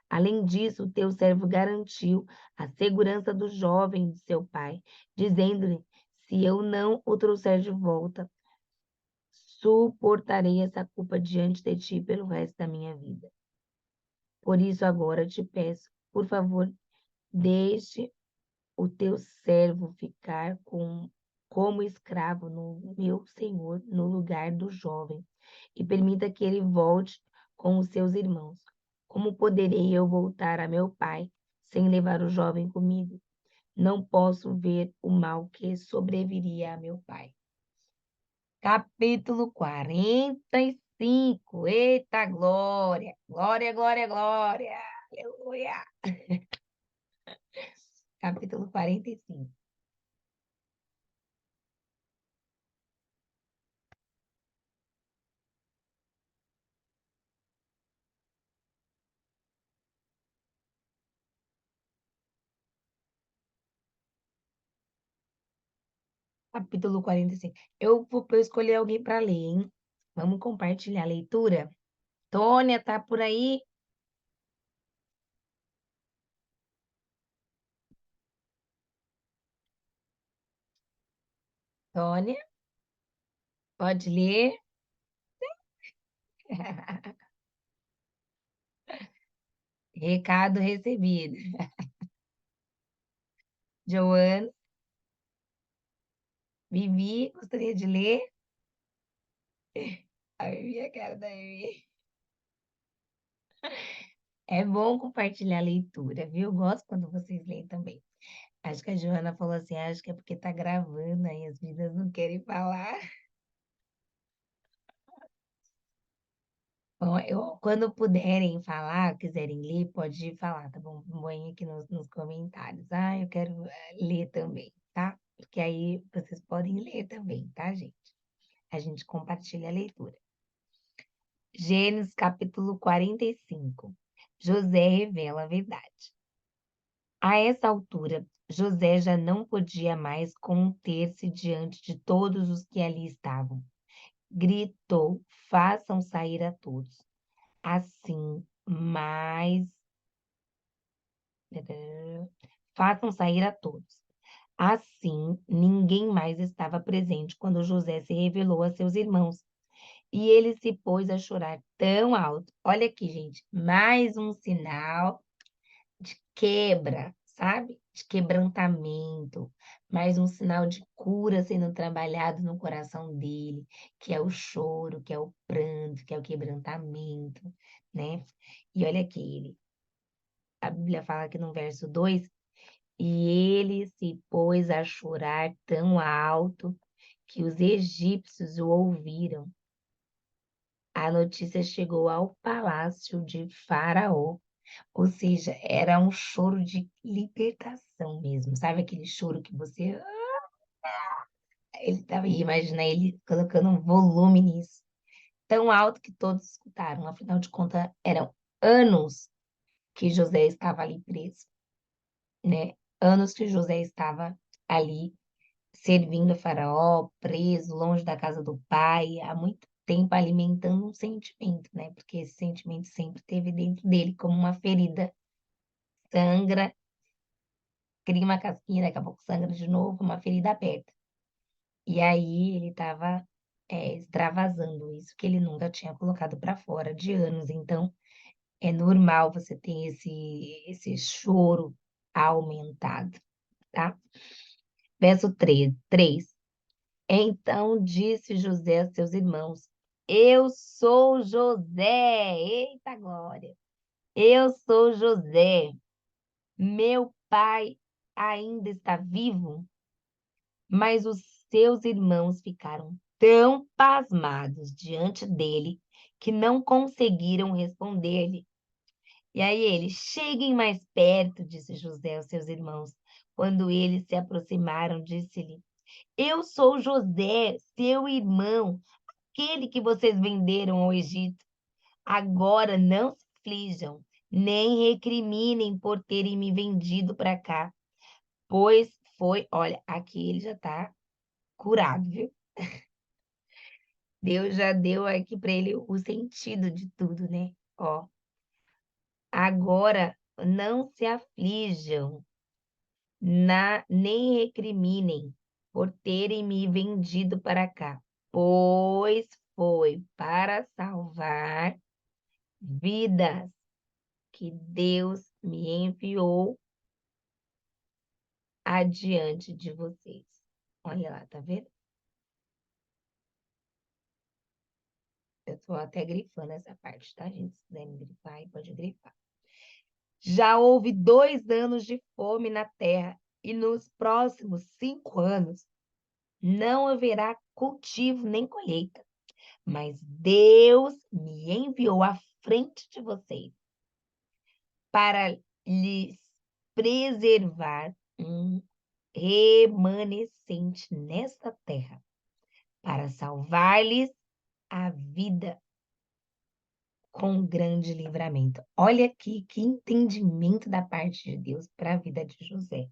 Além disso, o teu servo garantiu a segurança do jovem de seu pai, dizendo-lhe: se eu não o trouxer de volta, suportarei essa culpa diante de ti pelo resto da minha vida. Por isso, agora te peço, por favor, deixe o teu servo ficar como escravo no meu senhor, no lugar do jovem, e permita que ele volte com os seus irmãos. Como poderei eu voltar a meu pai sem levar o jovem comigo? Não posso ver o mal que sobreviria a meu pai. Capítulo 45. Eita glória! Glória, glória, glória! Aleluia! Capítulo 45. Capítulo 45. Eu vou escolher alguém para ler, hein? Vamos compartilhar a leitura? Tônia, tá por aí? Tônia, pode ler? Recado recebido. Joana, Vivi, gostaria de ler? A Vivi, a cara da Vivi. É bom compartilhar a leitura, viu? Eu gosto quando vocês leem também. Acho que a Joana falou assim, acho que é porque tá gravando aí, as vidas não querem falar. Bom, quando puderem falar, quiserem ler, pode falar, tá bom? Põe aqui nos comentários. Ah, eu quero ler também, tá? Porque aí vocês podem ler também, tá, gente? A gente compartilha a leitura. Gênesis capítulo 45. José revela a verdade. A essa altura, José já não podia mais conter-se diante de todos os que ali estavam. Gritou: façam sair a todos. Assim, mais façam sair a todos. Assim, ninguém mais estava presente quando José se revelou a seus irmãos. E ele se pôs a chorar tão alto. Olha aqui, gente, mais um sinal de quebra, sabe? de quebrantamento, mais um sinal de cura sendo trabalhado no coração dele, que é o choro, que é o pranto, que é o quebrantamento, né? E olha aqui, a Bíblia fala aqui no verso 2: e ele se pôs a chorar tão alto que os egípcios o ouviram. A notícia chegou ao palácio de Faraó, ou seja, era um choro de libertação mesmo, sabe aquele choro que você... Ele estava, imagina ele colocando um volume nisso, tão alto que todos escutaram. Afinal de contas, eram anos que José estava ali preso, né? Anos que José estava ali servindo a Faraó, preso, longe da casa do pai, há muito tempo alimentando um sentimento, né? Porque esse sentimento sempre teve dentro dele como uma ferida, sangra, cria uma casquinha, daqui a pouco sangra de novo, uma ferida aberta. E aí ele estava extravasando isso que ele nunca tinha colocado para fora de anos. Então, é normal você ter esse choro aumentado, tá? Verso 3. Então disse José a seus irmãos: eu sou José. Eita glória! Eu sou José. Meu pai ainda está vivo? Mas os seus irmãos ficaram tão pasmados diante dele que não conseguiram responder-lhe. E aí ele: cheguem mais perto, disse José aos seus irmãos. Quando eles se aproximaram, disse-lhe: eu sou José, seu irmão, aquele que vocês venderam ao Egito. Agora não se aflijam, nem recriminem por terem me vendido para cá, pois foi, olha, aqui ele já está curado, viu? Deus já deu aqui para ele o sentido de tudo, né? Ó, agora não se aflijam, nem recriminem por terem me vendido para cá, pois foi para salvar vidas que Deus me enviou adiante de vocês. Olha lá, tá vendo? Eu estou até grifando essa parte, tá, gente? Se quiser me grifar, aí pode grifar. Já houve 2 anos de fome na terra, e nos próximos 5 anos não haverá cultivo nem colheita. Mas Deus me enviou à frente de vocês para lhes preservar um remanescente nesta terra, para salvar-lhes a vida com grande livramento. Olha aqui que entendimento da parte de Deus para a vida de José.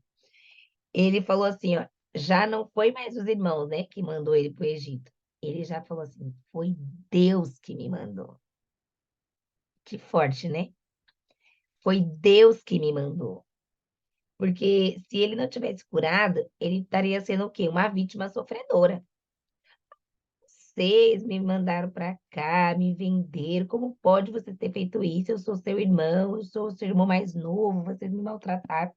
Ele falou assim, ó, já não foi mais os irmãos, né, que mandou ele para o Egito. Ele já falou assim, foi Deus que me mandou. Que forte, né? Foi Deus que me mandou. Porque se ele não tivesse curado, ele estaria sendo o quê? Uma vítima sofredora. Vocês me mandaram para cá, me venderam. Como pode você ter feito isso? Eu sou seu irmão, eu sou seu irmão mais novo, vocês me maltrataram.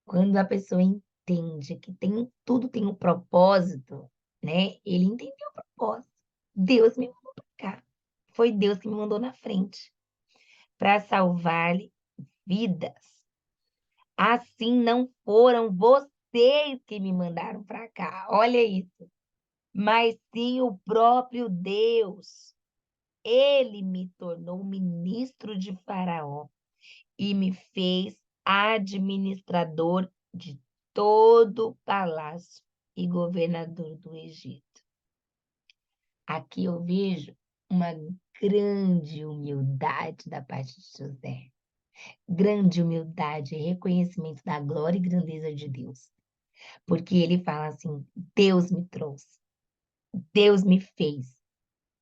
Quando a pessoa entende que tudo tem um propósito, né? Ele entendeu o propósito. Deus me mandou para cá. Foi Deus que me mandou na frente para salvar-lhe vidas. Assim não foram vocês que me mandaram para cá. Olha isso. Mas sim o próprio Deus. Ele me tornou ministro de Faraó e me fez administrador de todo o palácio e governador do Egito. Aqui eu vejo uma grande humildade da parte de José. Grande humildade e reconhecimento da glória e grandeza de Deus. Porque ele fala assim: Deus me trouxe, Deus me fez,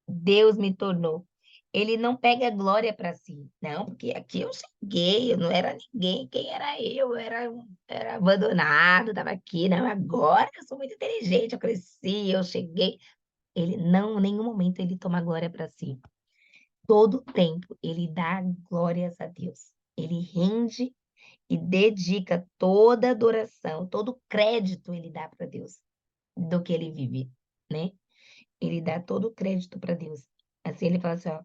Deus me tornou. Ele não pega glória para si, não, porque aqui eu cheguei, eu não era ninguém, quem era eu? Eu era abandonado, estava aqui, não, agora eu sou muito inteligente, eu cresci, eu cheguei. Ele não, em nenhum momento ele toma glória para si. Todo tempo ele dá glórias a Deus. Ele rende e dedica toda a adoração, todo o crédito ele dá para Deus do que ele vive, né? Ele dá todo o crédito para Deus. Assim ele fala assim, ó,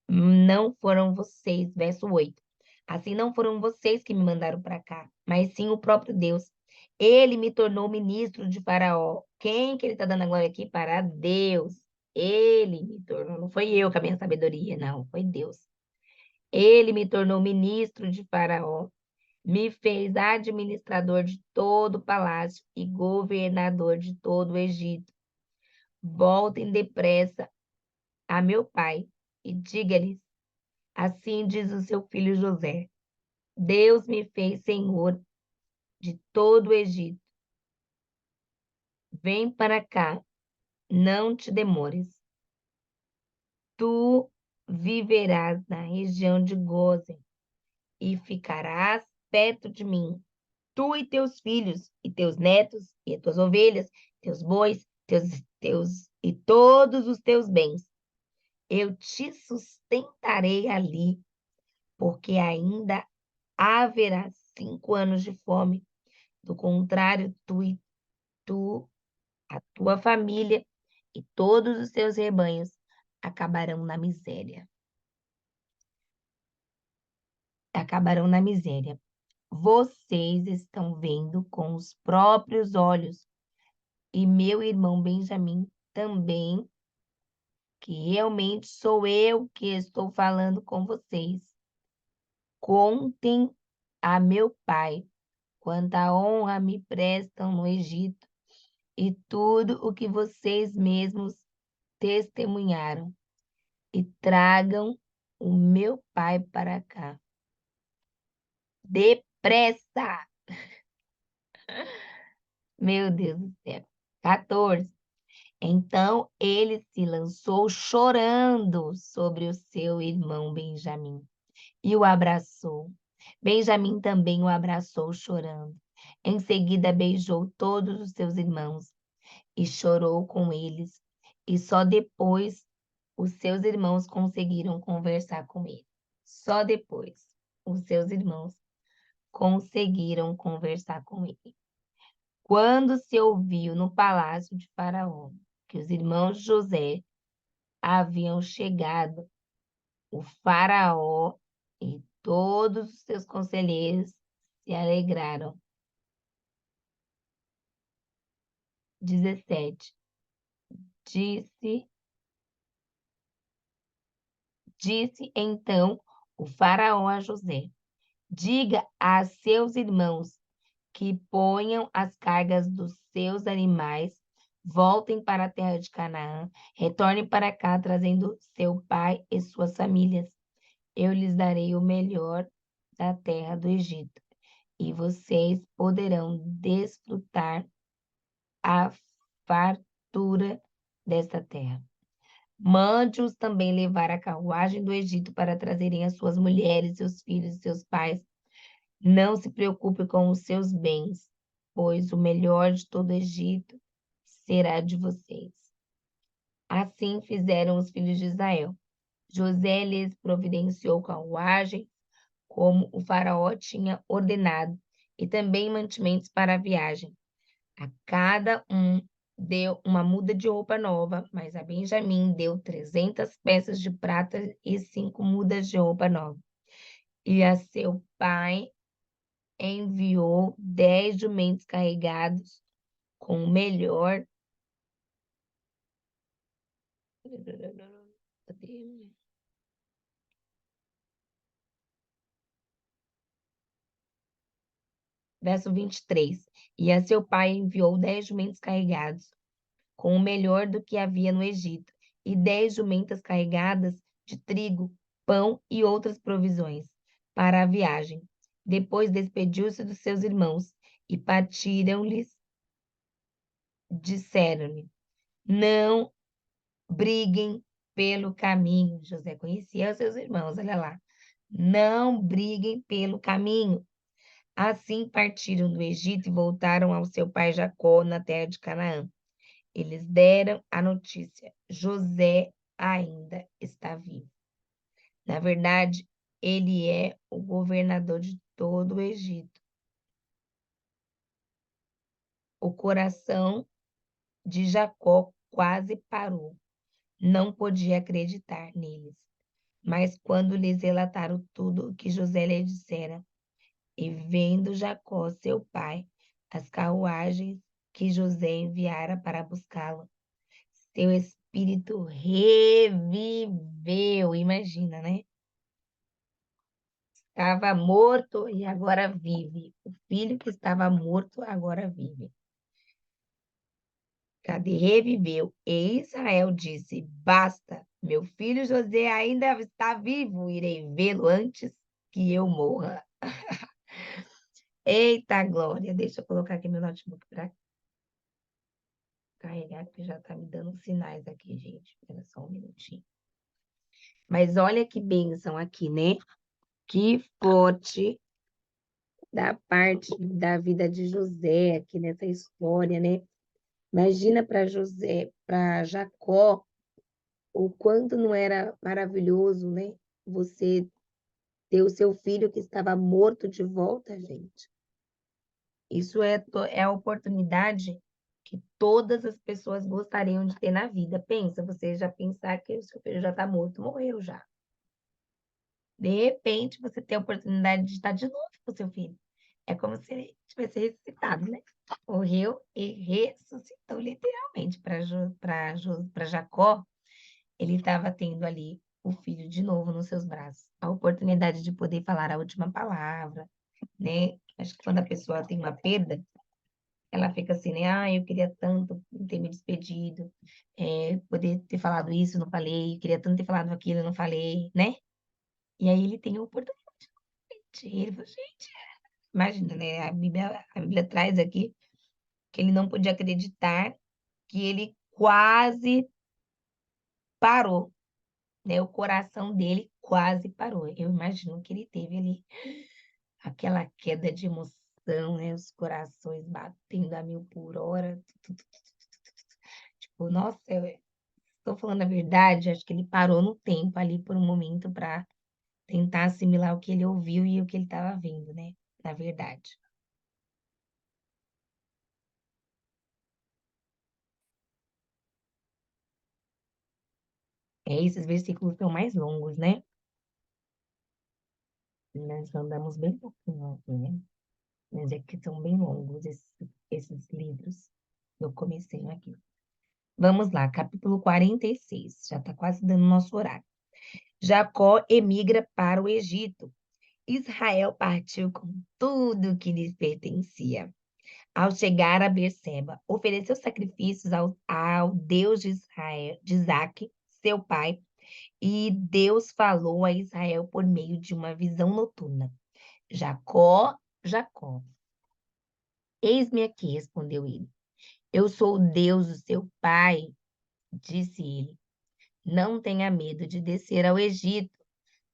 não foram vocês, verso 8. Assim não foram vocês que me mandaram para cá, mas sim o próprio Deus. Ele me tornou ministro de Faraó. Quem que ele está dando a glória aqui? Para Deus. Ele me tornou, não foi eu com a minha sabedoria, não, foi Deus. Ele me tornou ministro de Faraó, me fez administrador de todo o palácio e governador de todo o Egito. Voltem depressa a meu pai e diga-lhes: assim diz o seu filho José: Deus me fez senhor de todo o Egito. Vem para cá, não te demores. Tu viverás na região de Gósen e ficarás perto de mim, tu e teus filhos, e teus netos, e as tuas ovelhas, teus bois, teus e todos os teus bens. Eu te sustentarei ali, porque ainda haverá 5 anos de fome. Do contrário, tu, a tua família e todos os teus rebanhos acabarão na miséria. Acabarão na miséria. Vocês estão vendo com os próprios olhos, e meu irmão Benjamim também, que realmente sou eu que estou falando com vocês. Contem a meu pai quanta honra me prestam no Egito e tudo o que vocês mesmos testemunharam, e tragam o meu pai para cá. Depressa! Meu Deus do céu. 14. Então ele se lançou chorando sobre o seu irmão Benjamim e o abraçou. Benjamim também o abraçou chorando. Em seguida beijou todos os seus irmãos e chorou com eles. E só depois os seus irmãos conseguiram conversar com ele. Só depois os seus irmãos conseguiram conversar com ele. Quando se ouviu no palácio de Faraó que os irmãos de José haviam chegado, o Faraó e todos os seus conselheiros se alegraram. 17. Disse então o Faraó a José: diga a seus irmãos que ponham as cargas dos seus animais, voltem para a terra de Canaã, retornem para cá trazendo seu pai e suas famílias. Eu lhes darei o melhor da terra do Egito, e vocês poderão desfrutar a fartura desta terra. Mande-os também levar a carruagem do Egito para trazerem as suas mulheres, seus filhos e seus pais. Não se preocupe com os seus bens, pois o melhor de todo o Egito será de vocês. Assim fizeram os filhos de Israel. José lhes providenciou carruagem, como o faraó tinha ordenado, e também mantimentos para a viagem. A cada um deu uma muda de roupa nova, mas a Benjamim deu 300 peças de prata e 5 mudas de roupa nova. E a seu pai enviou 10 jumentos carregados com o melhor. Verso 23. E a seu pai enviou 10 jumentos carregados com o melhor do que havia no Egito, e 10 jumentas carregadas de trigo, pão e outras provisões para a viagem. Depois despediu-se dos seus irmãos e partiram-lhes, disseram-lhe: não briguem pelo caminho. José conhecia os seus irmãos, olha lá. Não briguem pelo caminho. Assim partiram do Egito e voltaram ao seu pai Jacó na terra de Canaã. Eles deram a notícia: José ainda está vivo. Na verdade, ele é o governador de todo o Egito. O coração de Jacó quase parou. Não podia acreditar neles. Mas quando lhes relataram tudo o que José lhe dissera, e vendo Jacó, seu pai, as carruagens que José enviara para buscá-lo, seu espírito reviveu. Imagina, né? Estava morto e agora vive. O filho que estava morto agora vive. Cadê? Reviveu. E Israel disse: Basta, meu filho José ainda está vivo, irei vê-lo antes que eu morra. Eita glória! Deixa eu colocar aqui meu notebook para carregar, que já está me dando sinais aqui, gente. Espera só um minutinho. Mas olha que bênção aqui, né? Que forte da parte da vida de José aqui nessa história, né? Imagina para José, para Jacó, o quanto não era maravilhoso, né? Você ter o seu filho que estava morto de volta, gente. Isso é a oportunidade que todas as pessoas gostariam de ter na vida. Pensa, você já pensar que o seu filho já está morto, morreu já. De repente, você tem a oportunidade de estar de novo com o seu filho. É como se ele tivesse ressuscitado, né? Morreu e ressuscitou, literalmente. Para Jacó, ele estava tendo ali o filho de novo nos seus braços. A oportunidade de poder falar a última palavra, né? Acho que quando a pessoa tem uma perda, ela fica assim, né? Ah, eu queria tanto ter me despedido, poder ter falado isso, não falei, eu queria tanto ter falado aquilo, não falei, né? E aí ele tem a oportunidade. Ele falou, gente, imagina, né? A Bíblia traz aqui que ele não podia acreditar que ele quase parou, né? O coração dele quase parou. Eu imagino que ele teve ali aquela queda de emoção, né? Os corações batendo a 1000 por hora. Tipo, nossa, eu estou falando a verdade, acho que ele parou no tempo ali por um momento para tentar assimilar o que ele ouviu e o que ele estava vendo, né? Na verdade. Esses versículos são mais longos, né? Nós andamos bem pouquinho aqui, né? Mas é que são bem longos esses livros. Eu comecei aqui. Vamos lá, capítulo 46. Já está quase dando nosso horário. Jacó emigra para o Egito. Israel partiu com tudo que lhes pertencia. Ao chegar a Berseba, ofereceu sacrifícios ao Deus de Israel, de Isaque, seu pai, e Deus falou a Israel por meio de uma visão noturna. Jacó, Jacó. Eis-me aqui, respondeu ele. Eu sou o Deus do seu pai, disse ele. Não tenha medo de descer ao Egito,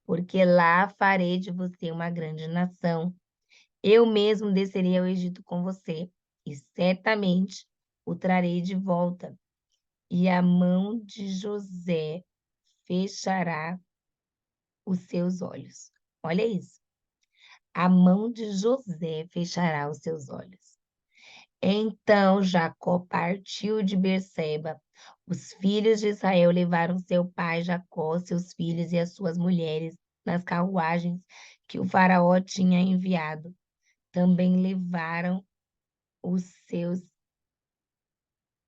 porque lá farei de você uma grande nação. Eu mesmo descerei ao Egito com você, e certamente o trarei de volta. E a mão de José fechará os seus olhos. Olha isso. A mão de José fechará os seus olhos. Então Jacó partiu de Berseba. Os filhos de Israel levaram seu pai Jacó, seus filhos e as suas mulheres nas carruagens que o faraó tinha enviado. Também levaram os seus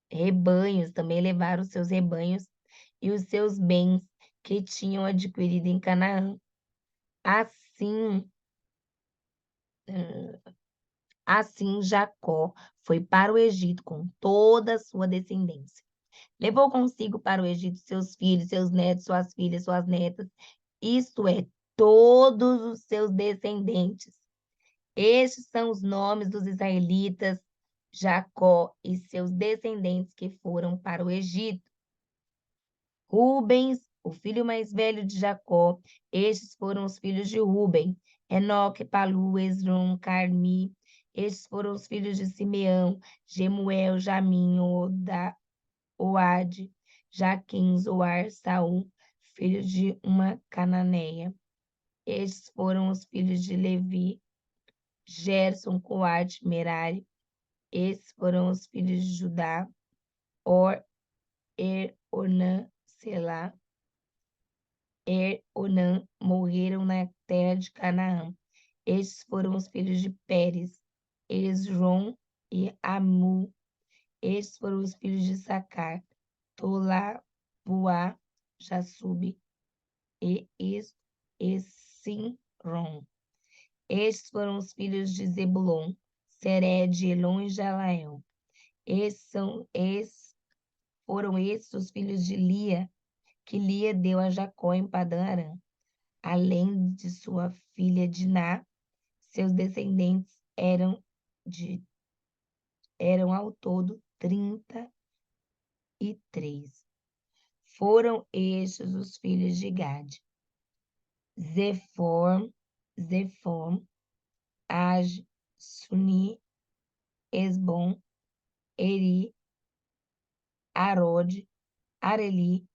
os seus rebanhos e os seus bens que tinham adquirido em Canaã. Assim, assim Jacó foi para o Egito com toda a sua descendência. Levou consigo para o Egito seus filhos, seus netos, suas filhas, suas netas, isto é, todos os seus descendentes. Estes são os nomes dos israelitas, Jacó e seus descendentes que foram para o Egito. Rubens, o filho mais velho de Jacó. Estes foram os filhos de Ruben: Enoque, Palu, Esrom, Carmi. Estes foram os filhos de Simeão: Gemuel, Jamim, Oade, Jaquim, Zoar, Saul, filhos de uma cananeia. Estes foram os filhos de Levi, Gerson, Coate, Merari. Estes foram os filhos de Judá, Or, Onã, Selá. Onã morreram na terra de Canaã. Estes foram os filhos de Pérez, Esrom e Amu. Estes foram os filhos de Sacar, Tolá, Puá, Jassube e Essimron. Estes foram os filhos de Zebulon, Sered, Elon e Jalael. Foram esses os filhos de Lia, que Lia deu a Jacó em Padã Arã. Além de sua filha Diná, seus descendentes eram ao todo 33. Foram estes os filhos de Gade: Zefom, Aj, Suni, Esbom, Eri, Arode, Areli.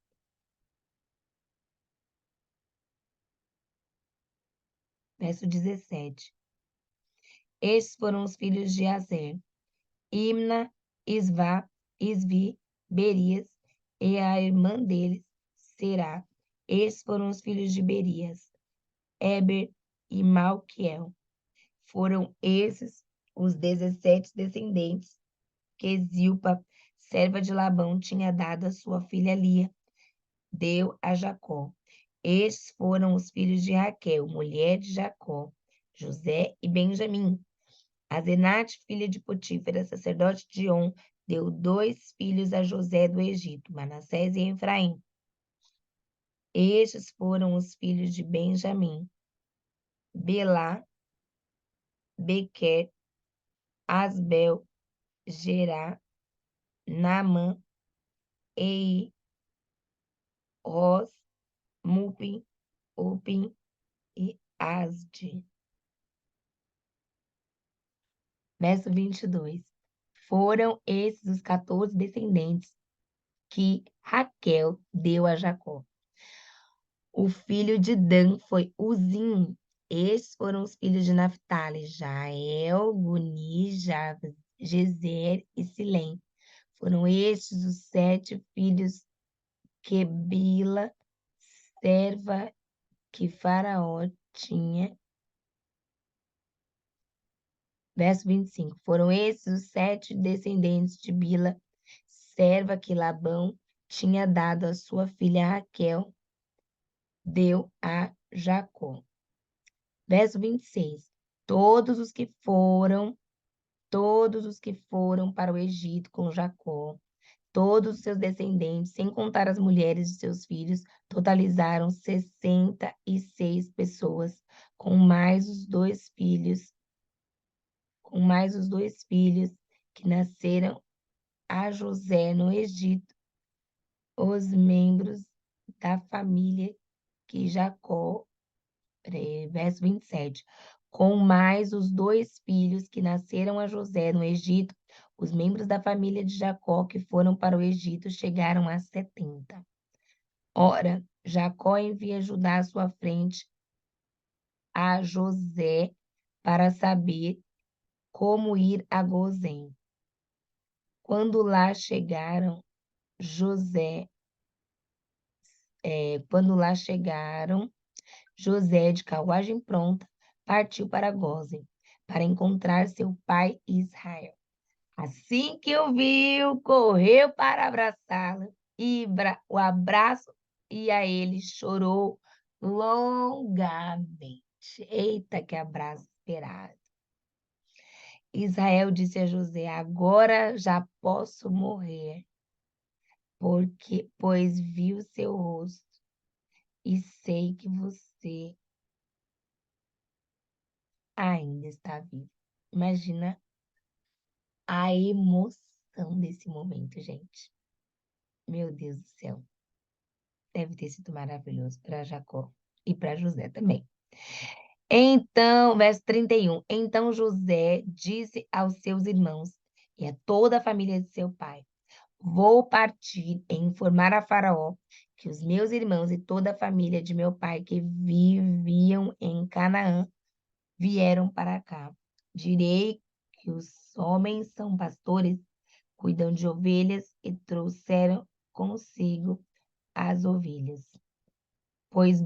Verso 17. Estes foram os filhos de Azer: Imna, Isvá, Isvi, Berias, e a irmã deles, Será. Estes foram os filhos de Berias: Eber e Malquiel. Foram esses os 17 descendentes que Zilpa, serva de Labão, tinha dado a sua filha Lia, deu a Jacó. Estes foram os filhos de Raquel, mulher de Jacó, José e Benjamim. Asenate, filha de Potífera, sacerdote de On, deu 2 filhos a José do Egito, Manassés e Efraim. Estes foram os filhos de Benjamim: Belá, Bequer, Asbel, Gerá, Naamã, Ei, Ros, Mupim, Upim e Asde. Verso 22. Foram esses os 14 descendentes que Raquel deu a Jacó. O filho de Dan foi Uzim. Estes foram os filhos de Naphtali: Jael, Guni, Jezer e Silém. Foram estes os 7 filhos que Bila, serva que Faraó tinha. Verso 25. Foram esses os 7 descendentes de Bila, serva que Labão tinha dado a sua filha Raquel, deu a Jacó. Verso 26. Todos os que foram para o Egito com Jacó, todos os seus descendentes, sem contar as mulheres de seus filhos, totalizaram 66 pessoas, com mais os dois filhos que nasceram a José no Egito, os membros da família que Jacó, verso 27, com mais os 2 filhos que nasceram a José no Egito, os membros da família de Jacó que foram para o Egito chegaram a 70. Ora, Jacó envia Judá à sua frente a José para saber como ir a Gozém. Quando lá chegaram, José, de carruagem pronta, partiu para Gozém, para encontrar seu pai Israel. Assim que o viu, correu para abraçá-lo, e o abraço e a ele chorou longamente. Eita, que abraço esperado. Israel disse a José: agora já posso morrer, pois vi o seu rosto e sei que você ainda está vivo. Imagina a emoção desse momento, gente. Meu Deus do céu. Deve ter sido maravilhoso para Jacó e para José também. Então, verso 31. Então José disse aos seus irmãos e a toda a família de seu pai: vou partir e informar a Faraó que os meus irmãos e toda a família de meu pai que viviam em Canaã vieram para cá. Direi que os homens são pastores, cuidam de ovelhas e trouxeram consigo as ovelhas, pois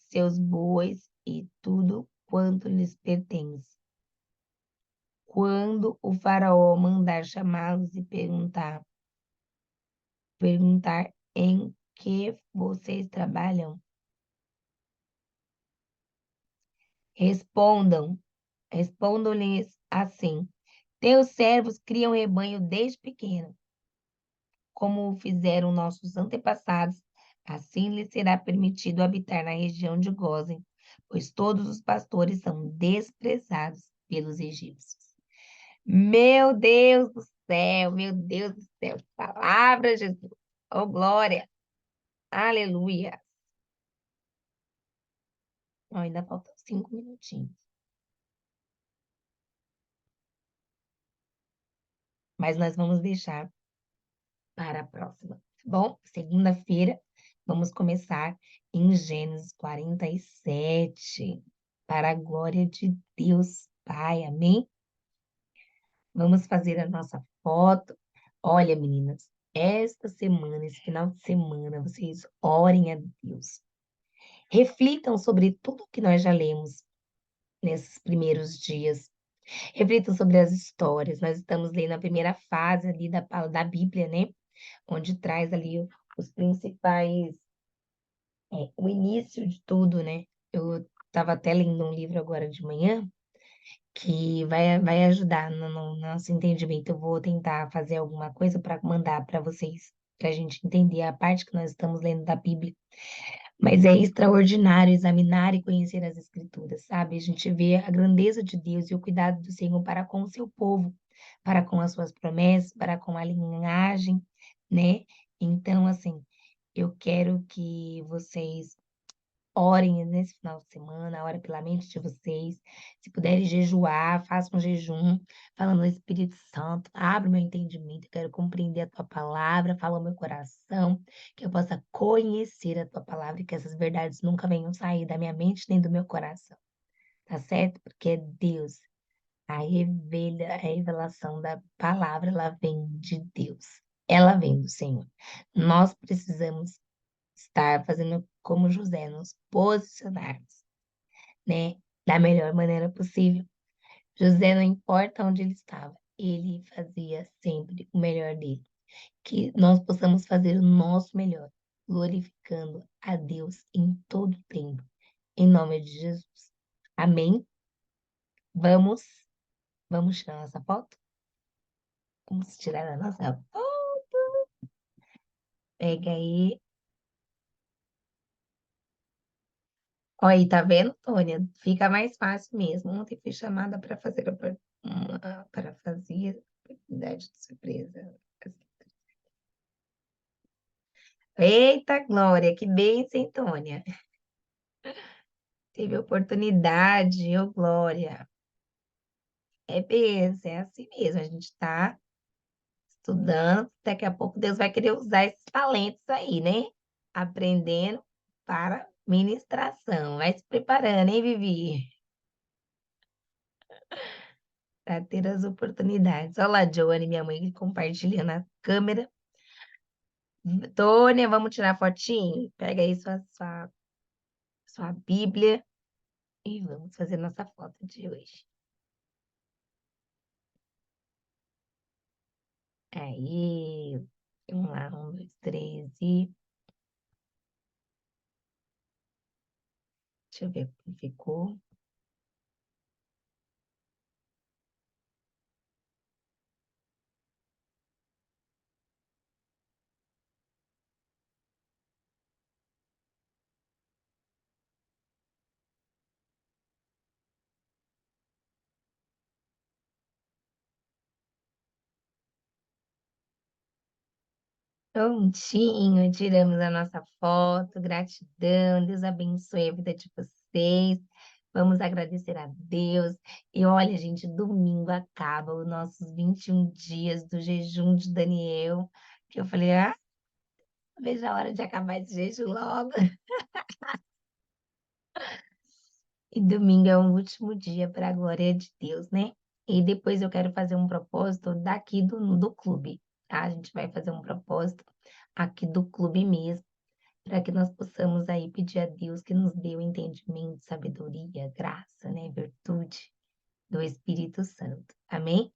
seus bois e tudo quanto lhes pertence. Quando o faraó mandar chamá-los e perguntar em que vocês trabalham, respondam, respondam-lhes assim: teus servos criam rebanho desde pequeno, como o fizeram nossos antepassados, assim lhes será permitido habitar na região de Gósen, pois todos os pastores são desprezados pelos egípcios. Meu Deus do céu, meu Deus do céu, que palavra, Jesus. Oh, glória, aleluia. Ó, ainda faltam 5 minutinhos, mas nós vamos deixar para a próxima, tá bom? Segunda-feira, vamos começar em Gênesis 47, para a glória de Deus Pai, amém? Vamos fazer a nossa foto. Olha, meninas, esta semana, esse final de semana, vocês orem a Deus. Reflitam sobre tudo que nós já lemos nesses primeiros dias. Reflitam sobre as histórias. Nós estamos lendo a primeira fase ali da Bíblia, né? Onde traz ali os principais, o início de tudo, né? Eu estava até lendo um livro agora de manhã que vai ajudar no nosso entendimento. Eu vou tentar fazer alguma coisa para mandar para vocês, para a gente entender a parte que nós estamos lendo da Bíblia. Mas é extraordinário examinar e conhecer as Escrituras, sabe? A gente vê a grandeza de Deus e o cuidado do Senhor para com o seu povo, para com as suas promessas, para com a linhagem, né? Então, assim, eu quero que vocês orem nesse final de semana, orem pela mente de vocês. Se puderem jejuar, façam um jejum, falando no Espírito Santo, abre meu entendimento, eu quero compreender a tua palavra, fala o meu coração, que eu possa conhecer a tua palavra e que essas verdades nunca venham sair da minha mente nem do meu coração, tá certo? Porque é Deus, a revelação da palavra, ela vem de Deus, ela vem do Senhor. Nós precisamos estar fazendo como José, nos posicionarmos, né, da melhor maneira possível. José, não importa onde ele estava, ele fazia sempre o melhor dele. Que nós possamos fazer o nosso melhor, glorificando a Deus em todo o tempo, em nome de Jesus. Amém? Vamos, vamos tirar nossa foto? Vamos tirar a nossa foto. Pega aí. Olha aí, tá vendo, Tônia? Fica mais fácil mesmo. Ontem fui chamada para fazer para fazer oportunidade de surpresa. Eita, Glória, que bênção, hein, Tônia? Teve oportunidade, ô Glória. É bênção, é assim mesmo. A gente está estudando, daqui a pouco Deus vai querer usar esses talentos aí, né? Aprendendo para ministração. Vai se preparando, hein, Vivi? Para ter as oportunidades. Olha lá, Joane, minha mãe, compartilhando a câmera. Tônia, vamos tirar fotinho? Pega aí sua Bíblia e vamos fazer nossa foto de hoje. Aí, vamos lá, 1, 2, 3 e... Deixa eu ver como ficou. Prontinho, tiramos a nossa foto. Gratidão, Deus abençoe a vida de vocês. Vamos agradecer a Deus. E olha, gente, domingo acaba os nossos 21 dias do jejum de Daniel. Que eu falei, ah, Vejo a hora de acabar esse jejum logo. E domingo é o último dia para a glória de Deus, né? E depois eu quero fazer um propósito daqui do clube, tá? A gente vai fazer um propósito aqui do clube mesmo, para que nós possamos aí pedir a Deus que nos dê o entendimento, sabedoria, graça, né? Virtude do Espírito Santo. Amém?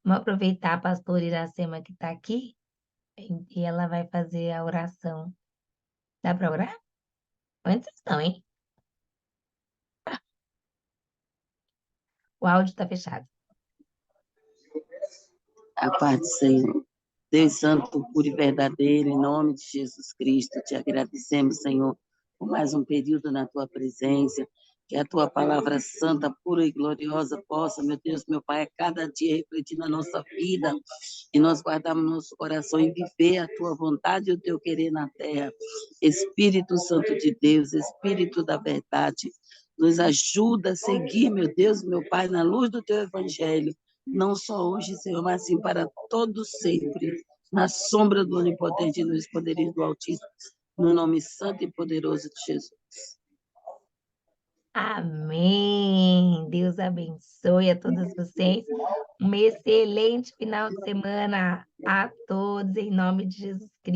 Vamos aproveitar a pastora Iracema que está aqui e ela vai fazer a oração. Dá para orar? Antes não, hein? O áudio está fechado. A paz do Senhor. Deus Santo, puro e verdadeiro, em nome de Jesus Cristo, te agradecemos, Senhor, por mais um período na tua presença, que a tua palavra santa, pura e gloriosa possa, meu Deus, meu Pai, a cada dia refletir na nossa vida e nós guardarmos nosso coração e viver a tua vontade e o teu querer na terra. Espírito Santo de Deus, Espírito da verdade, nos ajuda a seguir, meu Deus, meu Pai, na luz do teu evangelho, não só hoje, Senhor, mas sim para todos sempre, na sombra do Onipotente e nos poderes do Altíssimo, no nome santo e poderoso de Jesus. Amém. Deus abençoe a todos vocês. Um excelente final de semana a todos, em nome de Jesus Cristo.